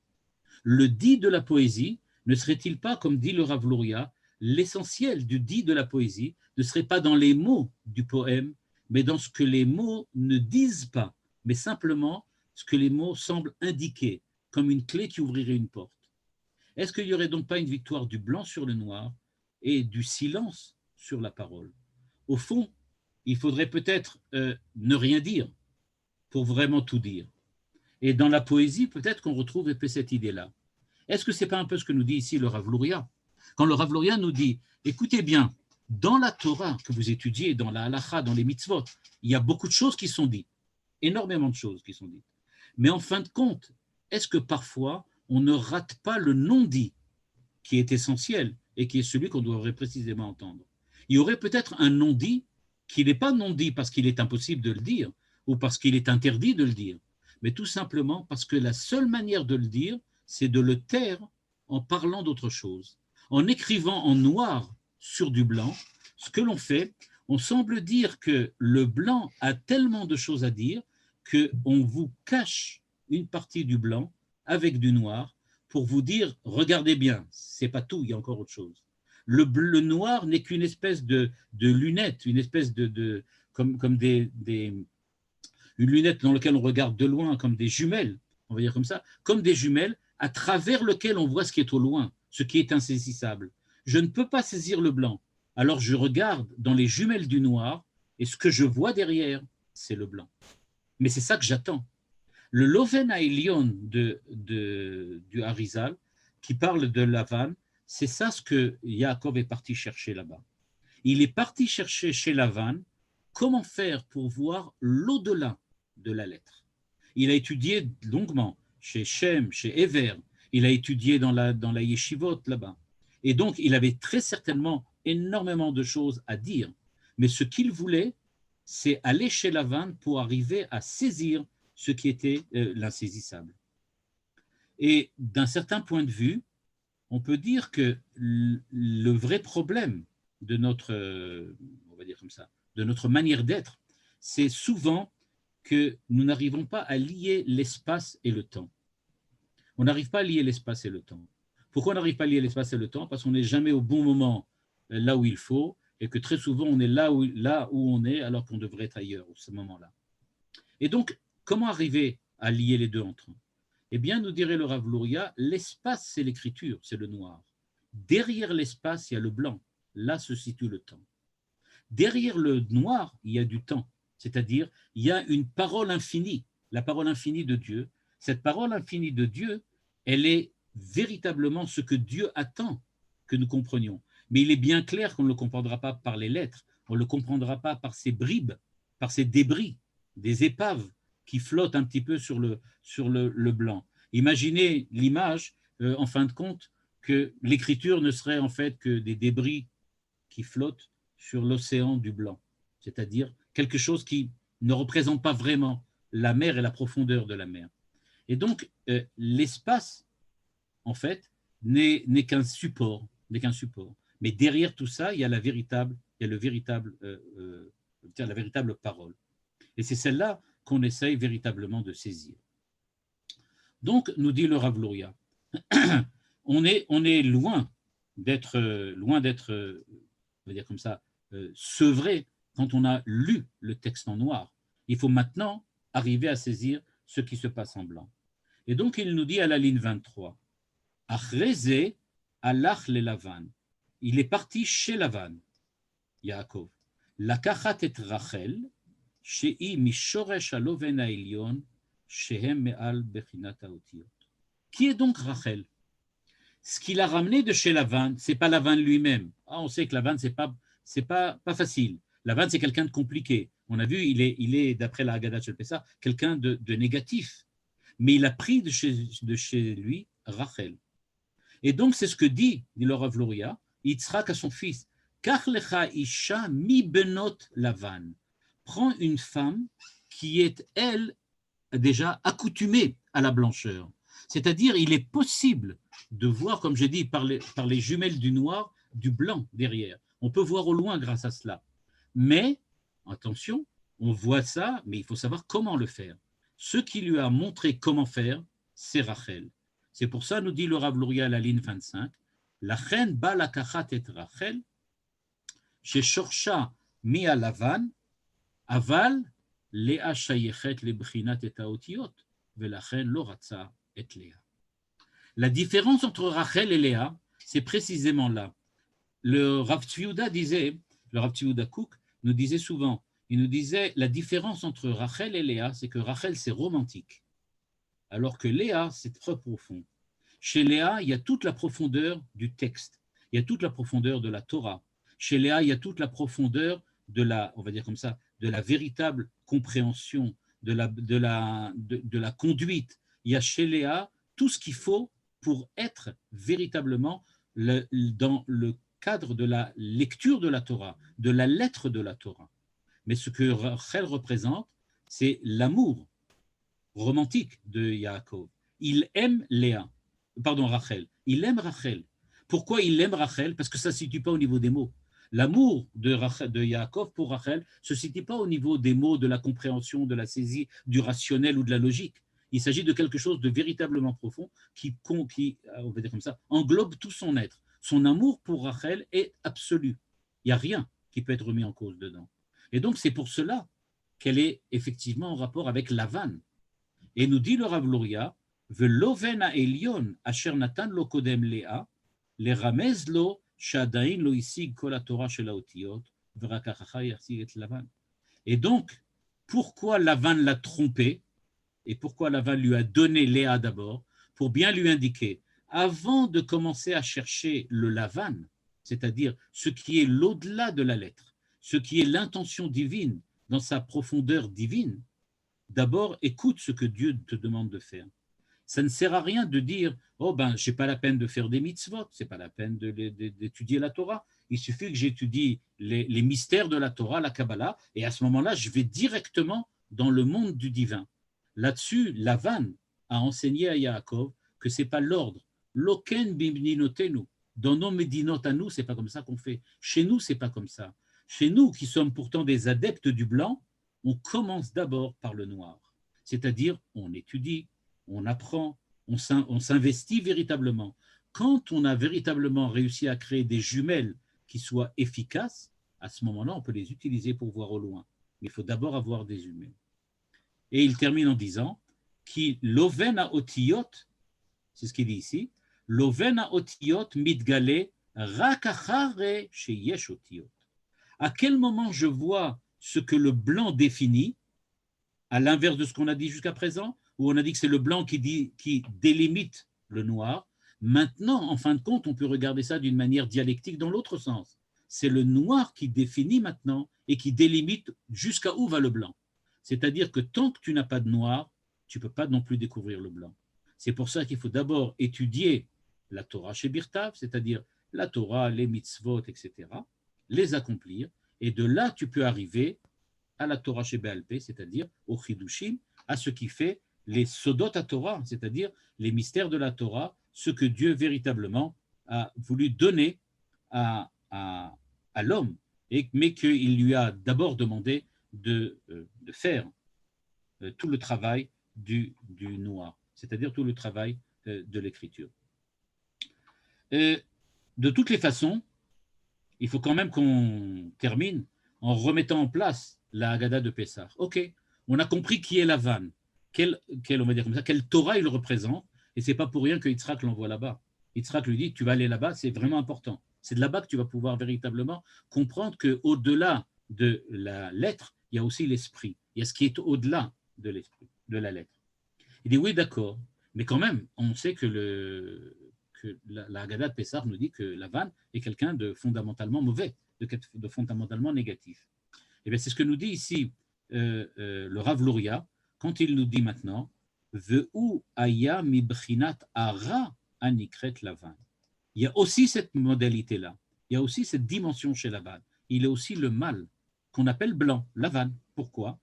Le dit de la poésie ne serait-il pas, comme dit le Rav Luria, l'essentiel du dit de la poésie ne serait pas dans les mots du poème, mais dans ce que les mots ne disent pas, mais simplement ce que les mots semblent indiquer, comme une clé qui ouvrirait une porte. Est-ce qu'il n'y aurait donc pas une victoire du blanc sur le noir et du silence sur la parole? Au fond, il faudrait peut-être ne rien dire pour vraiment tout dire. Et dans la poésie, peut-être qu'on retrouve un peu cette idée-là. Est-ce que ce n'est pas un peu ce que nous dit ici le Rav Luria? Quand le Rav Luria nous dit, écoutez bien, dans la Torah que vous étudiez, dans la Halacha, dans les mitzvot, il y a beaucoup de choses qui sont dites, énormément de choses qui sont dites. Mais en fin de compte, est-ce que parfois on ne rate pas le non-dit qui est essentiel et qui est celui qu'on devrait précisément entendre? Il y aurait peut-être un non-dit qui n'est pas non-dit parce qu'il est impossible de le dire ou parce qu'il est interdit de le dire, mais tout simplement parce que la seule manière de le dire, c'est de le taire en parlant d'autre chose. En écrivant en noir sur du blanc, ce que l'on fait, on semble dire que le blanc a tellement de choses à dire qu'on vous cache une partie du blanc avec du noir pour vous dire, regardez bien, c'est pas tout, il y a encore autre chose. Le noir n'est qu'une espèce de lunette, une espèce comme une lunette dans laquelle on regarde de loin, comme des jumelles, on va dire comme ça, comme des jumelles à travers lequel on voit ce qui est au loin, ce qui est insaisissable. Je ne peux pas saisir le blanc, alors je regarde dans les jumelles du noir et ce que je vois derrière, c'est le blanc. Mais c'est ça que j'attends. Le Loven Haïlion du Harizal, qui parle de Lavan, c'est ça ce que Yaakov est parti chercher là-bas. Il est parti chercher chez Lavan comment faire pour voir l'au-delà de la lettre. Il a étudié longuement chez Shem, chez Ever, il a étudié dans la yeshivot là-bas. Et donc, il avait très certainement énormément de choses à dire. Mais ce qu'il voulait, c'est aller chez Lavan pour arriver à saisir ce qui était l'insaisissable. Et d'un certain point de vue, on peut dire que le vrai problème de notre, on va dire comme ça, de notre manière d'être, c'est souvent que nous n'arrivons pas à lier l'espace et le temps. On n'arrive pas à lier l'espace et le temps. Pourquoi on n'arrive pas à lier l'espace et le temps? Parce qu'on n'est jamais au bon moment là où il faut, et que très souvent on est là où on est alors qu'on devrait être ailleurs à ce moment-là. Et donc, comment arriver à lier les deux entre eux? Eh bien, nous dirait le Rav Luria, l'espace c'est l'écriture, c'est le noir. Derrière l'espace, il y a le blanc. Là se situe le temps. Derrière le noir, il y a du temps. C'est-à-dire, il y a une parole infinie, la parole infinie de Dieu. Cette parole infinie de Dieu, elle est véritablement ce que Dieu attend que nous comprenions. Mais il est bien clair qu'on ne le comprendra pas par les lettres, on ne le comprendra pas par ces bribes, par ces débris, des épaves qui flottent un petit peu sur le blanc. Imaginez l'image, en fin de compte, que l'écriture ne serait en fait que des débris qui flottent sur l'océan du blanc, c'est-à-dire quelque chose qui ne représente pas vraiment la mer et la profondeur de la mer. Et donc, l'espace, en fait, n'est qu'un support, Mais derrière tout ça, il y a la véritable parole. Et c'est celle-là qu'on essaye véritablement de saisir. Donc, nous dit le Rav Luria, on est loin d'être, on va dire comme ça, sevré quand on a lu le texte en noir. Il faut maintenant arriver à saisir ce qui se passe en blanc. Et donc, il nous dit à la ligne 23, Achreze alach le Lavan. Il est parti chez Lavan, Yaakov. Lakachat et Rachel, she'i mishoresh aloven ha'elyon, shehem me'al bechinat ha'otiyot. Qui est donc Rachel? Ce qu'il a ramené de chez Lavan, ce n'est pas Lavan lui-même. On sait que Lavan, ce n'est pas facile. Lavan, c'est quelqu'un de compliqué. On a vu, il est d'après la Haggadah Shel Pessah, quelqu'un de négatif. Mais il a pris de chez lui Rachel. Et donc, c'est ce que dit le Rav Luria, Yitzhak à son fils, Kach lecha isha mi benot Lavan. Prends une femme qui est, elle, déjà accoutumée à la blancheur. C'est-à-dire, il est possible de voir, comme j'ai dit, par les jumelles du noir, du blanc derrière. On peut voir au loin grâce à cela. Mais, attention, on voit ça, mais il faut savoir comment le faire. Ce qui lui a montré comment faire, c'est Rachel. C'est pour ça, nous dit le Rav Luria à la ligne 25, la reine ba lakachat et Rachel, chez Shorsha mi à Lavan, aval Léa shayechet lebrinat et haotiyot, velachen lo ratza et Léa. La différence entre Rachel et Léa, c'est précisément là. Le Rav Tzviuda disait, le Rav Tzviuda Kook nous disait souvent, il nous disait la différence entre Rachel et Léa, c'est que Rachel c'est romantique, alors que Léa c'est très profond. Chez Léa, il y a toute la profondeur du texte, il y a toute la profondeur de la Torah. Chez Léa, il y a toute la profondeur de la, on va dire comme ça, de la véritable compréhension, de la conduite. Il y a chez Léa tout ce qu'il faut pour être véritablement dans le cadre de la lecture de la Torah, de la lettre de la Torah. Mais ce que Rachel représente, c'est l'amour romantique de Yaakov. Il aime Rachel. Il aime Rachel. Pourquoi il aime Rachel? Parce que ça ne se situe pas au niveau des mots. L'amour de Yaakov pour Rachel ne se situe pas au niveau des mots, de la compréhension, de la saisie, du rationnel ou de la logique. Il s'agit de quelque chose de véritablement profond qui, on va dire comme ça, englobe tout son être. Son amour pour Rachel est absolu. Il n'y a rien qui peut être remis en cause dedans. Et donc, c'est pour cela qu'elle est effectivement en rapport avec Lavan. Et nous dit le Rav Luria, Veloven ha'elyon asher natan lo kodem Léa, leramez lo שעדיין לא השיג כל התורה של האותיות, ורק אחר ישיג את לבן. Et donc, pourquoi Lavan l'a trompé, et pourquoi Lavan lui a donné Léa d'abord, pour bien lui indiquer, avant de commencer à chercher le Lavan, c'est-à-dire ce qui est l'au-delà de la lettre, ce qui est l'intention divine dans sa profondeur divine, d'abord écoute ce que Dieu te demande de faire. Ça ne sert à rien de dire « Oh ben, c'est pas la peine de faire des mitzvot, c'est pas la peine d'étudier la Torah. Il suffit que j'étudie les mystères de la Torah, la Kabbalah, et à ce moment-là, je vais directement dans le monde du divin. » Là-dessus, Lavan a enseigné à Yaakov que ce n'est pas l'ordre. Loken bimninotenu. Dans nos médinotes à nous, ce n'est pas comme ça qu'on fait. Chez nous, ce n'est pas comme ça. Chez nous, qui sommes pourtant des adeptes du blanc, on commence d'abord par le noir. C'est-à-dire, on étudie, on apprend, on s'investit véritablement. Quand on a véritablement réussi à créer des jumelles qui soient efficaces, à ce moment-là, on peut les utiliser pour voir au loin. Mais il faut d'abord avoir des jumelles. Et il termine en disant qui loven a otiyot, c'est ce qu'il dit ici, loven a otiyot mitgale rak achare sheyesh otiyot. À quel moment je vois ce que le blanc définit, à l'inverse de ce qu'on a dit jusqu'à présent, où on a dit que c'est le blanc qui délimite le noir. Maintenant, en fin de compte, on peut regarder ça d'une manière dialectique dans l'autre sens. C'est le noir qui définit maintenant et qui délimite jusqu'à où va le blanc. C'est-à-dire que tant que tu n'as pas de noir, tu ne peux pas non plus découvrir le blanc. C'est pour ça qu'il faut d'abord étudier la Torah chez Birtav, c'est-à-dire la Torah, les mitzvot, etc., les accomplir, et de là, tu peux arriver à la Torah chez Béal Pé, c'est-à-dire au Chidushim, à ce qui fait les Sodot à Torah, c'est-à-dire les mystères de la Torah, ce que Dieu véritablement a voulu donner à l'homme, mais qu'il lui a d'abord demandé de faire tout le travail du noir, c'est-à-dire tout le travail de l'écriture. De toutes les façons, il faut quand même qu'on termine en remettant en place la Haggadah de Pessah. Ok, on a compris qui est Lavan, on va dire comme ça, quelle Torah il représente, et c'est pas pour rien que Yitzhak l'envoie là-bas. Yitzhak lui dit, tu vas aller là-bas, c'est vraiment important. C'est de là-bas que tu vas pouvoir véritablement comprendre qu'au-delà de la lettre, il y a aussi l'esprit. Il y a ce qui est au-delà de l'esprit, de la lettre. Il dit, oui, d'accord, mais quand même, on sait que la Haggadah de Pessah nous dit que Lavan est quelqu'un de fondamentalement mauvais, de fondamentalement négatif. Et bien, c'est ce que nous dit ici le Rav Luria, quand il nous dit maintenant Ve'u aya mibchinat ara anikret Lavan. Il y a aussi cette modalité-là, il y a aussi cette dimension chez Lavan. Il est aussi le mal qu'on appelle blanc, Lavan. Pourquoi?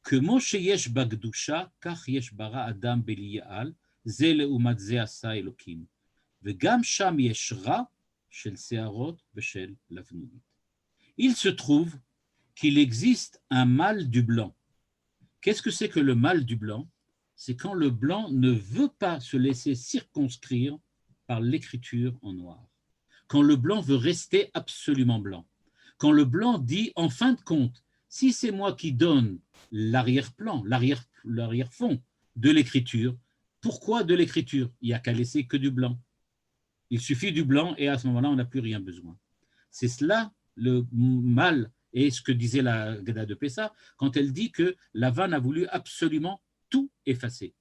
Que Moshe yesh bagdusha, kach yesh bara adam beliyal, ze leumat ze asa elokim. Vegam sham yesh ra shel searot veshel lavnunit. Il se trouve qu'il existe un mal du blanc. Qu'est-ce que c'est que le mal du blanc? C'est quand le blanc ne veut pas se laisser circonscrire par l'écriture en noir. Quand le blanc veut rester absolument blanc. Quand le blanc dit, en fin de compte, si c'est moi qui donne l'arrière-plan, l'arrière-fond de l'écriture, pourquoi de l'écriture? Il n'y a qu'à laisser que du blanc. Il suffit du blanc et à ce moment-là, on n'a plus rien besoin. C'est cela le mal et ce que disait la Haggadah de Pessah quand elle dit que Lavan a voulu absolument tout effacer.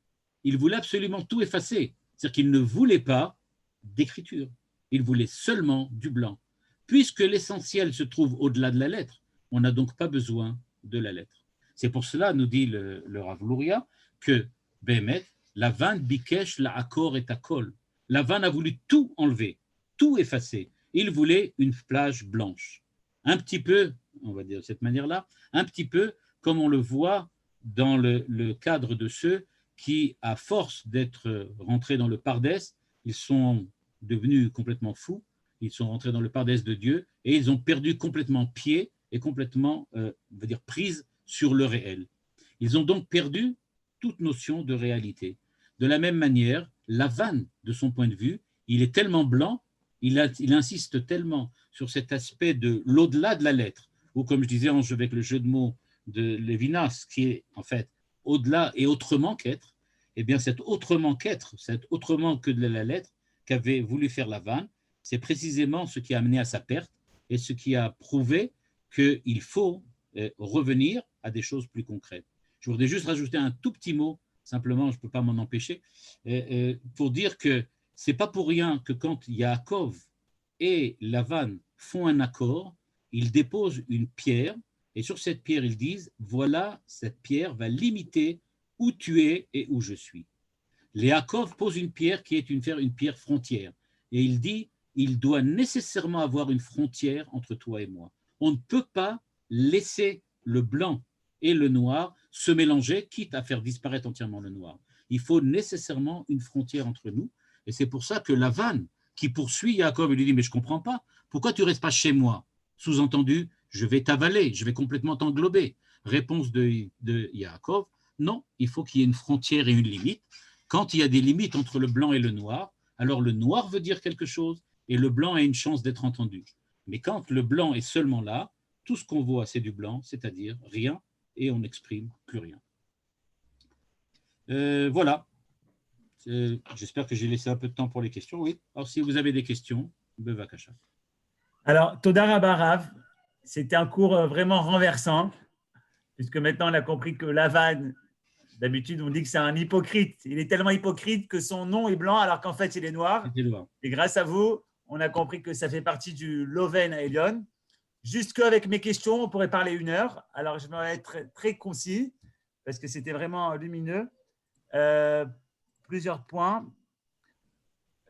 Il voulait absolument tout effacer. C'est-à-dire qu'il ne voulait pas d'écriture. Il voulait seulement du blanc. Puisque l'essentiel se trouve au-delà de la lettre, on n'a donc pas besoin de la lettre. C'est pour cela, nous dit le Rav Luria, que Bémet, Lavan bikesh la akor et akol. Lavan a voulu tout enlever, tout effacer. Il voulait une plage blanche. Un petit peu, on va dire de cette manière-là, un petit peu comme on le voit dans le cadre de ceux qui, à force d'être rentrés dans le Pardès, ils sont devenus complètement fous, ils sont rentrés dans le Pardès de Dieu et ils ont perdu complètement pied et complètement, on va dire, prise sur le réel. Ils ont donc perdu toute notion de réalité. De la même manière, Lavan, de son point de vue, il est tellement blanc, il insiste tellement sur cet aspect de l'au-delà de la lettre, ou comme je disais avec le jeu de mots de Lévinas, qui est en fait au-delà et autrement qu'être, eh bien cet autrement qu'être, cet autrement que de la lettre qu'avait voulu faire Lavan, c'est précisément ce qui a amené à sa perte et ce qui a prouvé qu'il faut revenir à des choses plus concrètes. Je voudrais juste rajouter un tout petit mot, simplement, je ne peux pas m'en empêcher, pour dire que ce n'est pas pour rien que quand Yaakov et Lavan font un accord, ils déposent une pierre, et sur cette pierre, ils disent, voilà, cette pierre va limiter où tu es et où je suis. Yaakov pose une pierre qui est une pierre frontière. Et il dit, il doit nécessairement avoir une frontière entre toi et moi. On ne peut pas laisser le blanc et le noir se mélanger, quitte à faire disparaître entièrement le noir. Il faut nécessairement une frontière entre nous. Et c'est pour ça que Lavan, qui poursuit Yaakov, il lui dit, mais je ne comprends pas, pourquoi tu ne restes pas chez moi? Sous-entendu, je vais t'avaler, je vais complètement t'englober. Réponse de Yaakov, non, il faut qu'il y ait une frontière et une limite. Quand il y a des limites entre le blanc et le noir, alors le noir veut dire quelque chose et le blanc a une chance d'être entendu. Mais quand le blanc est seulement là, tout ce qu'on voit, c'est du blanc, c'est-à-dire rien, et on n'exprime plus rien. Voilà. J'espère que j'ai laissé un peu de temps pour les questions. Oui. Alors, si vous avez des questions, Bevakasha. Alors, Toda Rabba Rav, c'était un cours vraiment renversant, puisque maintenant on a compris que Lavan, d'habitude on dit que c'est un hypocrite. Il est tellement hypocrite que son nom est blanc alors qu'en fait il est noir. Et grâce à vous, on a compris que ça fait partie du Loven à Elion. Jusque avec mes questions, on pourrait parler 1 heure. Alors, je vais être très concis parce que c'était vraiment lumineux. Plusieurs points.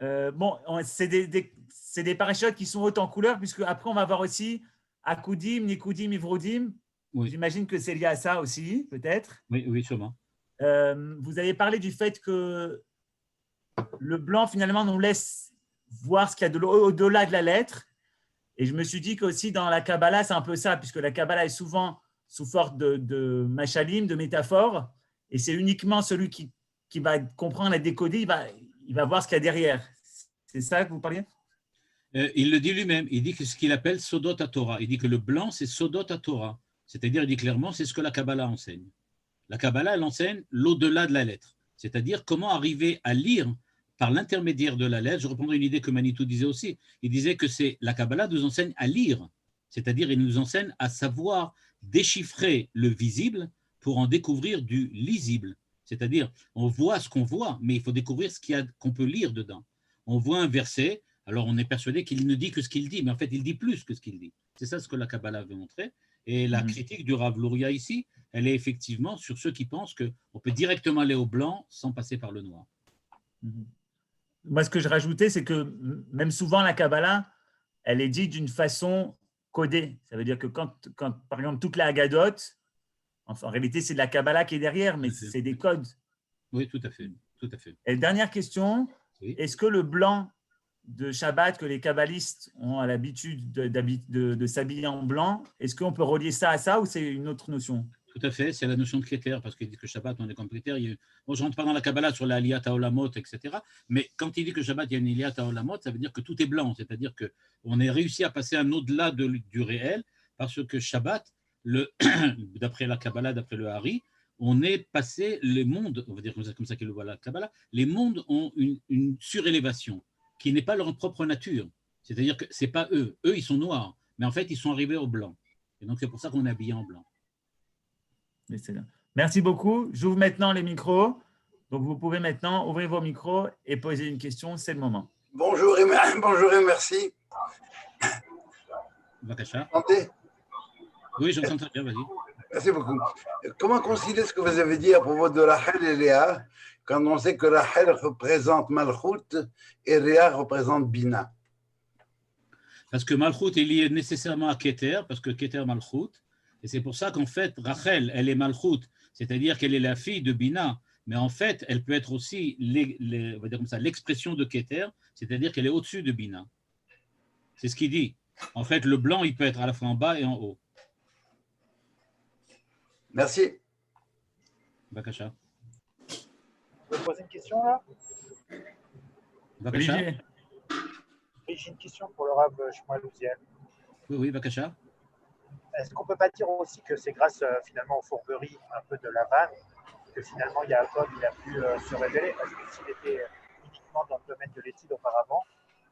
Bon, c'est des parachutes qui sont hautes en couleur, puisque après, on va voir aussi Akudim, Nikudim, Ivrodim. Oui. J'imagine que c'est lié à ça aussi, peut-être. Oui, sûrement. Vous avez parlé du fait que le blanc, finalement, nous laisse voir ce qu'il y a au-delà de la lettre. Et je me suis dit qu'aussi dans la Kabbalah, c'est un peu ça, puisque la Kabbalah est souvent sous forme de machalim, de métaphores, et c'est uniquement celui qui va comprendre et décoder, il va voir ce qu'il y a derrière. C'est ça que vous parliez? Il le dit lui-même, il dit que ce qu'il appelle Sodot HaTorah. Il dit que le blanc, c'est Sodot HaTorah. C'est-à-dire, il dit clairement, c'est ce que la Kabbalah enseigne. La Kabbalah, elle enseigne l'au-delà de la lettre. C'est-à-dire, comment arriver à lire par l'intermédiaire de la lettre. Je reprendrai une idée que Manitou disait aussi. Il disait que la Kabbalah nous enseigne à lire. C'est-à-dire, il nous enseigne à savoir déchiffrer le visible pour en découvrir du lisible. C'est-à-dire, on voit ce qu'on voit, mais il faut découvrir ce qu'on peut lire dedans. On voit un verset, alors on est persuadé qu'il ne dit que ce qu'il dit, mais en fait, il dit plus que ce qu'il dit. C'est ça ce que la Kabbalah veut montrer. Et la critique du Rav Luria ici, elle est effectivement sur ceux qui pensent qu'on peut directement aller au blanc sans passer par le noir. Moi, ce que je rajoutais, c'est que même souvent, la Kabbalah, elle est dite d'une façon codée. Ça veut dire que quand par exemple, toute la Haggadot, en réalité, c'est de la Kabbalah qui est derrière, mais c'est des codes. Oui, tout à fait. Tout à fait. Et dernière question, oui. Est-ce que le blanc de Shabbat que les kabbalistes ont l'habitude de s'habiller en blanc, est-ce qu'on peut relier ça à ça ou c'est une autre notion? Tout à fait, c'est la notion de Keter, parce qu'il dit que Shabbat, on est comme Keter. Bon, je ne rentre pas dans la Kabbalah sur la Aliyat HaOlamot, etc. Mais quand il dit que Shabbat, il y a une Aliyat HaOlamot, ça veut dire que tout est blanc. C'est-à-dire qu'on est réussi à passer un au-delà du réel, parce que Shabbat, d'après la Kabbalah, d'après le Hari, on est passé, les mondes, on va dire comme ça qu'il le voit la Kabbalah, les mondes ont une surélévation qui n'est pas leur propre nature. C'est-à-dire que ce n'est pas eux. Eux, ils sont noirs, mais en fait, ils sont arrivés au blanc. Et donc, c'est pour ça qu'on est habillé en blanc. Merci beaucoup. J'ouvre maintenant les micros. Donc, vous pouvez maintenant ouvrir vos micros et poser une question. C'est le moment. Bonjour et merci. Bakasha. Entendez? Oui, j'entends très bien, vas-y. Merci beaucoup. Comment concilier ce que vous avez dit à propos de Rachel et Léa, quand on sait que Rachel représente Malchut et Léa représente Bina? Parce que Malchut est lié nécessairement à Keter, parce que Keter Malchut, et c'est pour ça qu'en fait, Rachel, elle est Malchut, c'est-à-dire qu'elle est la fille de Bina, mais en fait, elle peut être aussi, on va dire comme ça, l'expression de Keter, c'est-à-dire qu'elle est au-dessus de Bina. C'est ce qu'il dit. En fait, le blanc, il peut être à la fois en bas et en haut. Merci. Bakasha. Vous pouvez poser une question là? Bakasha. Oui, j'ai une question pour le Rav Shmuel Uziel. Oui, Bakasha. Est-ce qu'on ne peut pas dire aussi que c'est grâce finalement aux fourberies un peu de Lavan que finalement Yaakov il a pu se révéler, parce que s'il était uniquement dans le domaine de l'étude auparavant,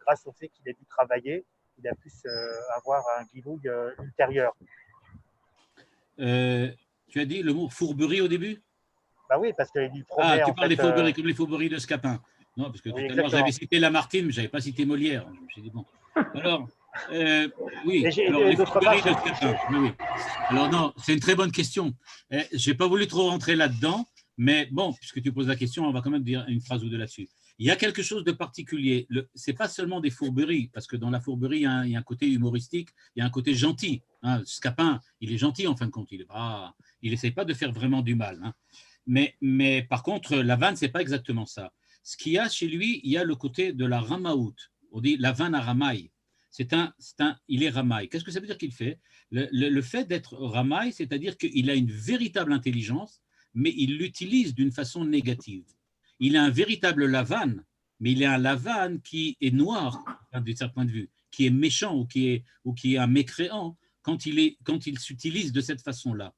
grâce au fait qu'il ait dû travailler, il a pu avoir un guilouille ultérieur. Tu as dit le mot fourberie au début? Bah oui, parce qu'il promet. Ah, tu parles des fourberies comme les fourberies de Scapin. Non, parce que oui, tout à l'heure, j'avais cité Lamartine, mais je n'avais pas cité Molière. Je me suis dit, bon. Alors, oui, alors, les fourberies de Scapin. Oui. Alors, non, c'est une très bonne question. Je n'ai pas voulu trop rentrer là-dedans, Mais bon, puisque tu poses la question, on va quand même dire une phrase ou deux là-dessus. Il y a quelque chose de particulier. Ce n'est pas seulement des fourberies, parce que dans la fourberie, il y a un côté humoristique, il y a un côté gentil. Hein. Scapin, il est gentil en fin de compte. Il n'essaie pas de faire vraiment du mal. Hein. Mais par contre, la vanne, ce n'est pas exactement ça. Ce qu'il y a chez lui, il y a le côté de la ramaout. On dit la vanne à ramaï. Il est ramaï. Qu'est-ce que ça veut dire qu'il fait? Le fait d'être ramaï, c'est-à-dire qu'il a une véritable intelligence, mais il l'utilise d'une façon négative. Il a un véritable lavane, mais il est un lavane qui est noir, d'un certain point de vue, qui est méchant ou qui est un mécréant quand il s'utilise de cette façon-là,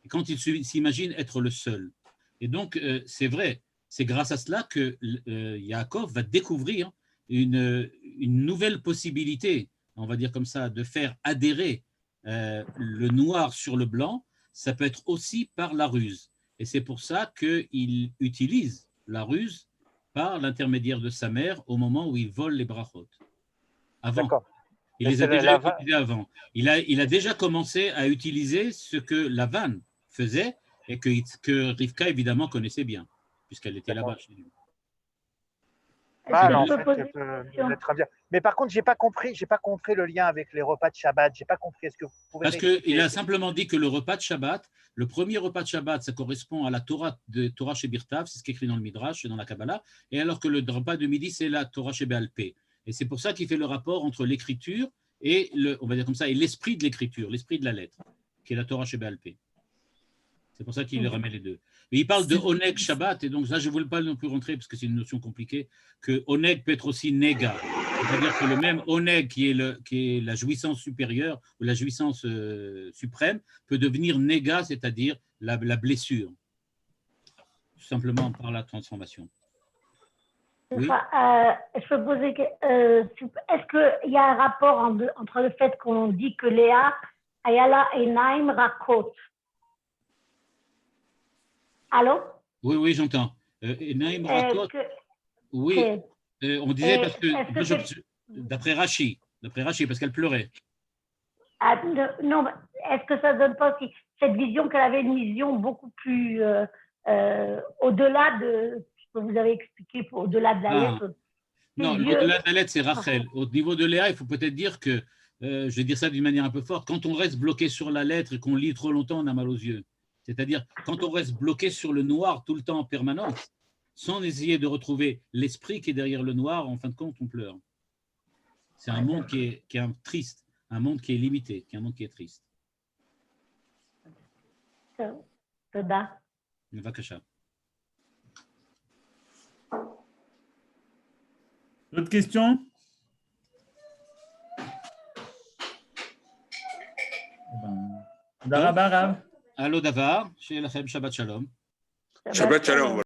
et quand il s'imagine être le seul. Et donc, c'est vrai, c'est grâce à cela que Yaakov va découvrir une nouvelle possibilité, on va dire comme ça, de faire adhérer le noir sur le blanc. Ça peut être aussi par la ruse. Et c'est pour ça qu'il utilise la ruse par l'intermédiaire de sa mère au moment où il vole les brachot. Avant. Il les a déjà utilisés avant. Il a déjà commencé à utiliser ce que Lavan faisait et que Rivka, évidemment, connaissait bien, puisqu'elle était là-bas chez lui. Alors, en fait, très bien. Mais par contre, j'ai pas compris le lien avec les repas de Shabbat. J'ai pas compris. Est-ce que vous pouvez Parce qu'il a simplement dit que le repas de Shabbat, le premier repas de Shabbat, ça correspond à la Torah de Torah chez Birtav, c'est ce qui est écrit dans le Midrash et dans la Kabbalah, et alors que le repas de midi, c'est la Torah chez Béalpé. Et c'est pour ça qu'il fait le rapport entre l'écriture et on va dire comme ça, et l'esprit de l'écriture, l'esprit de la lettre, qui est la Torah chez Béalpé. C'est pour ça qu'il remet les deux. Et il parle de Oneg Shabbat, et donc ça, je ne voulais pas non plus rentrer parce que c'est une notion compliquée, que Oneg peut être aussi Nega. C'est-à-dire que le même Oneg, qui est la jouissance supérieure ou la jouissance suprême, peut devenir Nega, c'est-à-dire la blessure, tout simplement par la transformation. Oui. Je peux poser. Est-ce qu'il y a un rapport entre le fait qu'on dit que Léa, Ayala et Naïm Rakot? Allô? Oui, j'entends. Naïm Rakot, oui. On disait parce que d'après Rachi, parce qu'elle pleurait. Non, est-ce que ça ne donne pas aussi cette vision qu'elle avait une vision beaucoup plus au-delà de ce que vous avez expliqué, au-delà de la lettre? Non, au-delà de la lettre, c'est Rachel. Au niveau de Léa, il faut peut-être dire que, je vais dire ça d'une manière un peu forte, quand on reste bloqué sur la lettre et qu'on lit trop longtemps, on a mal aux yeux. C'est-à-dire, quand on reste bloqué sur le noir tout le temps en permanence, sans essayer de retrouver l'esprit qui est derrière le noir, en fin de compte, on pleure. C'est un monde qui est triste, un monde qui est limité, un monde qui est triste. Bevakasha. D'autres questions? Allô, Davar, chez Lachem, Shabbat Shalom. Shabbat Shalom.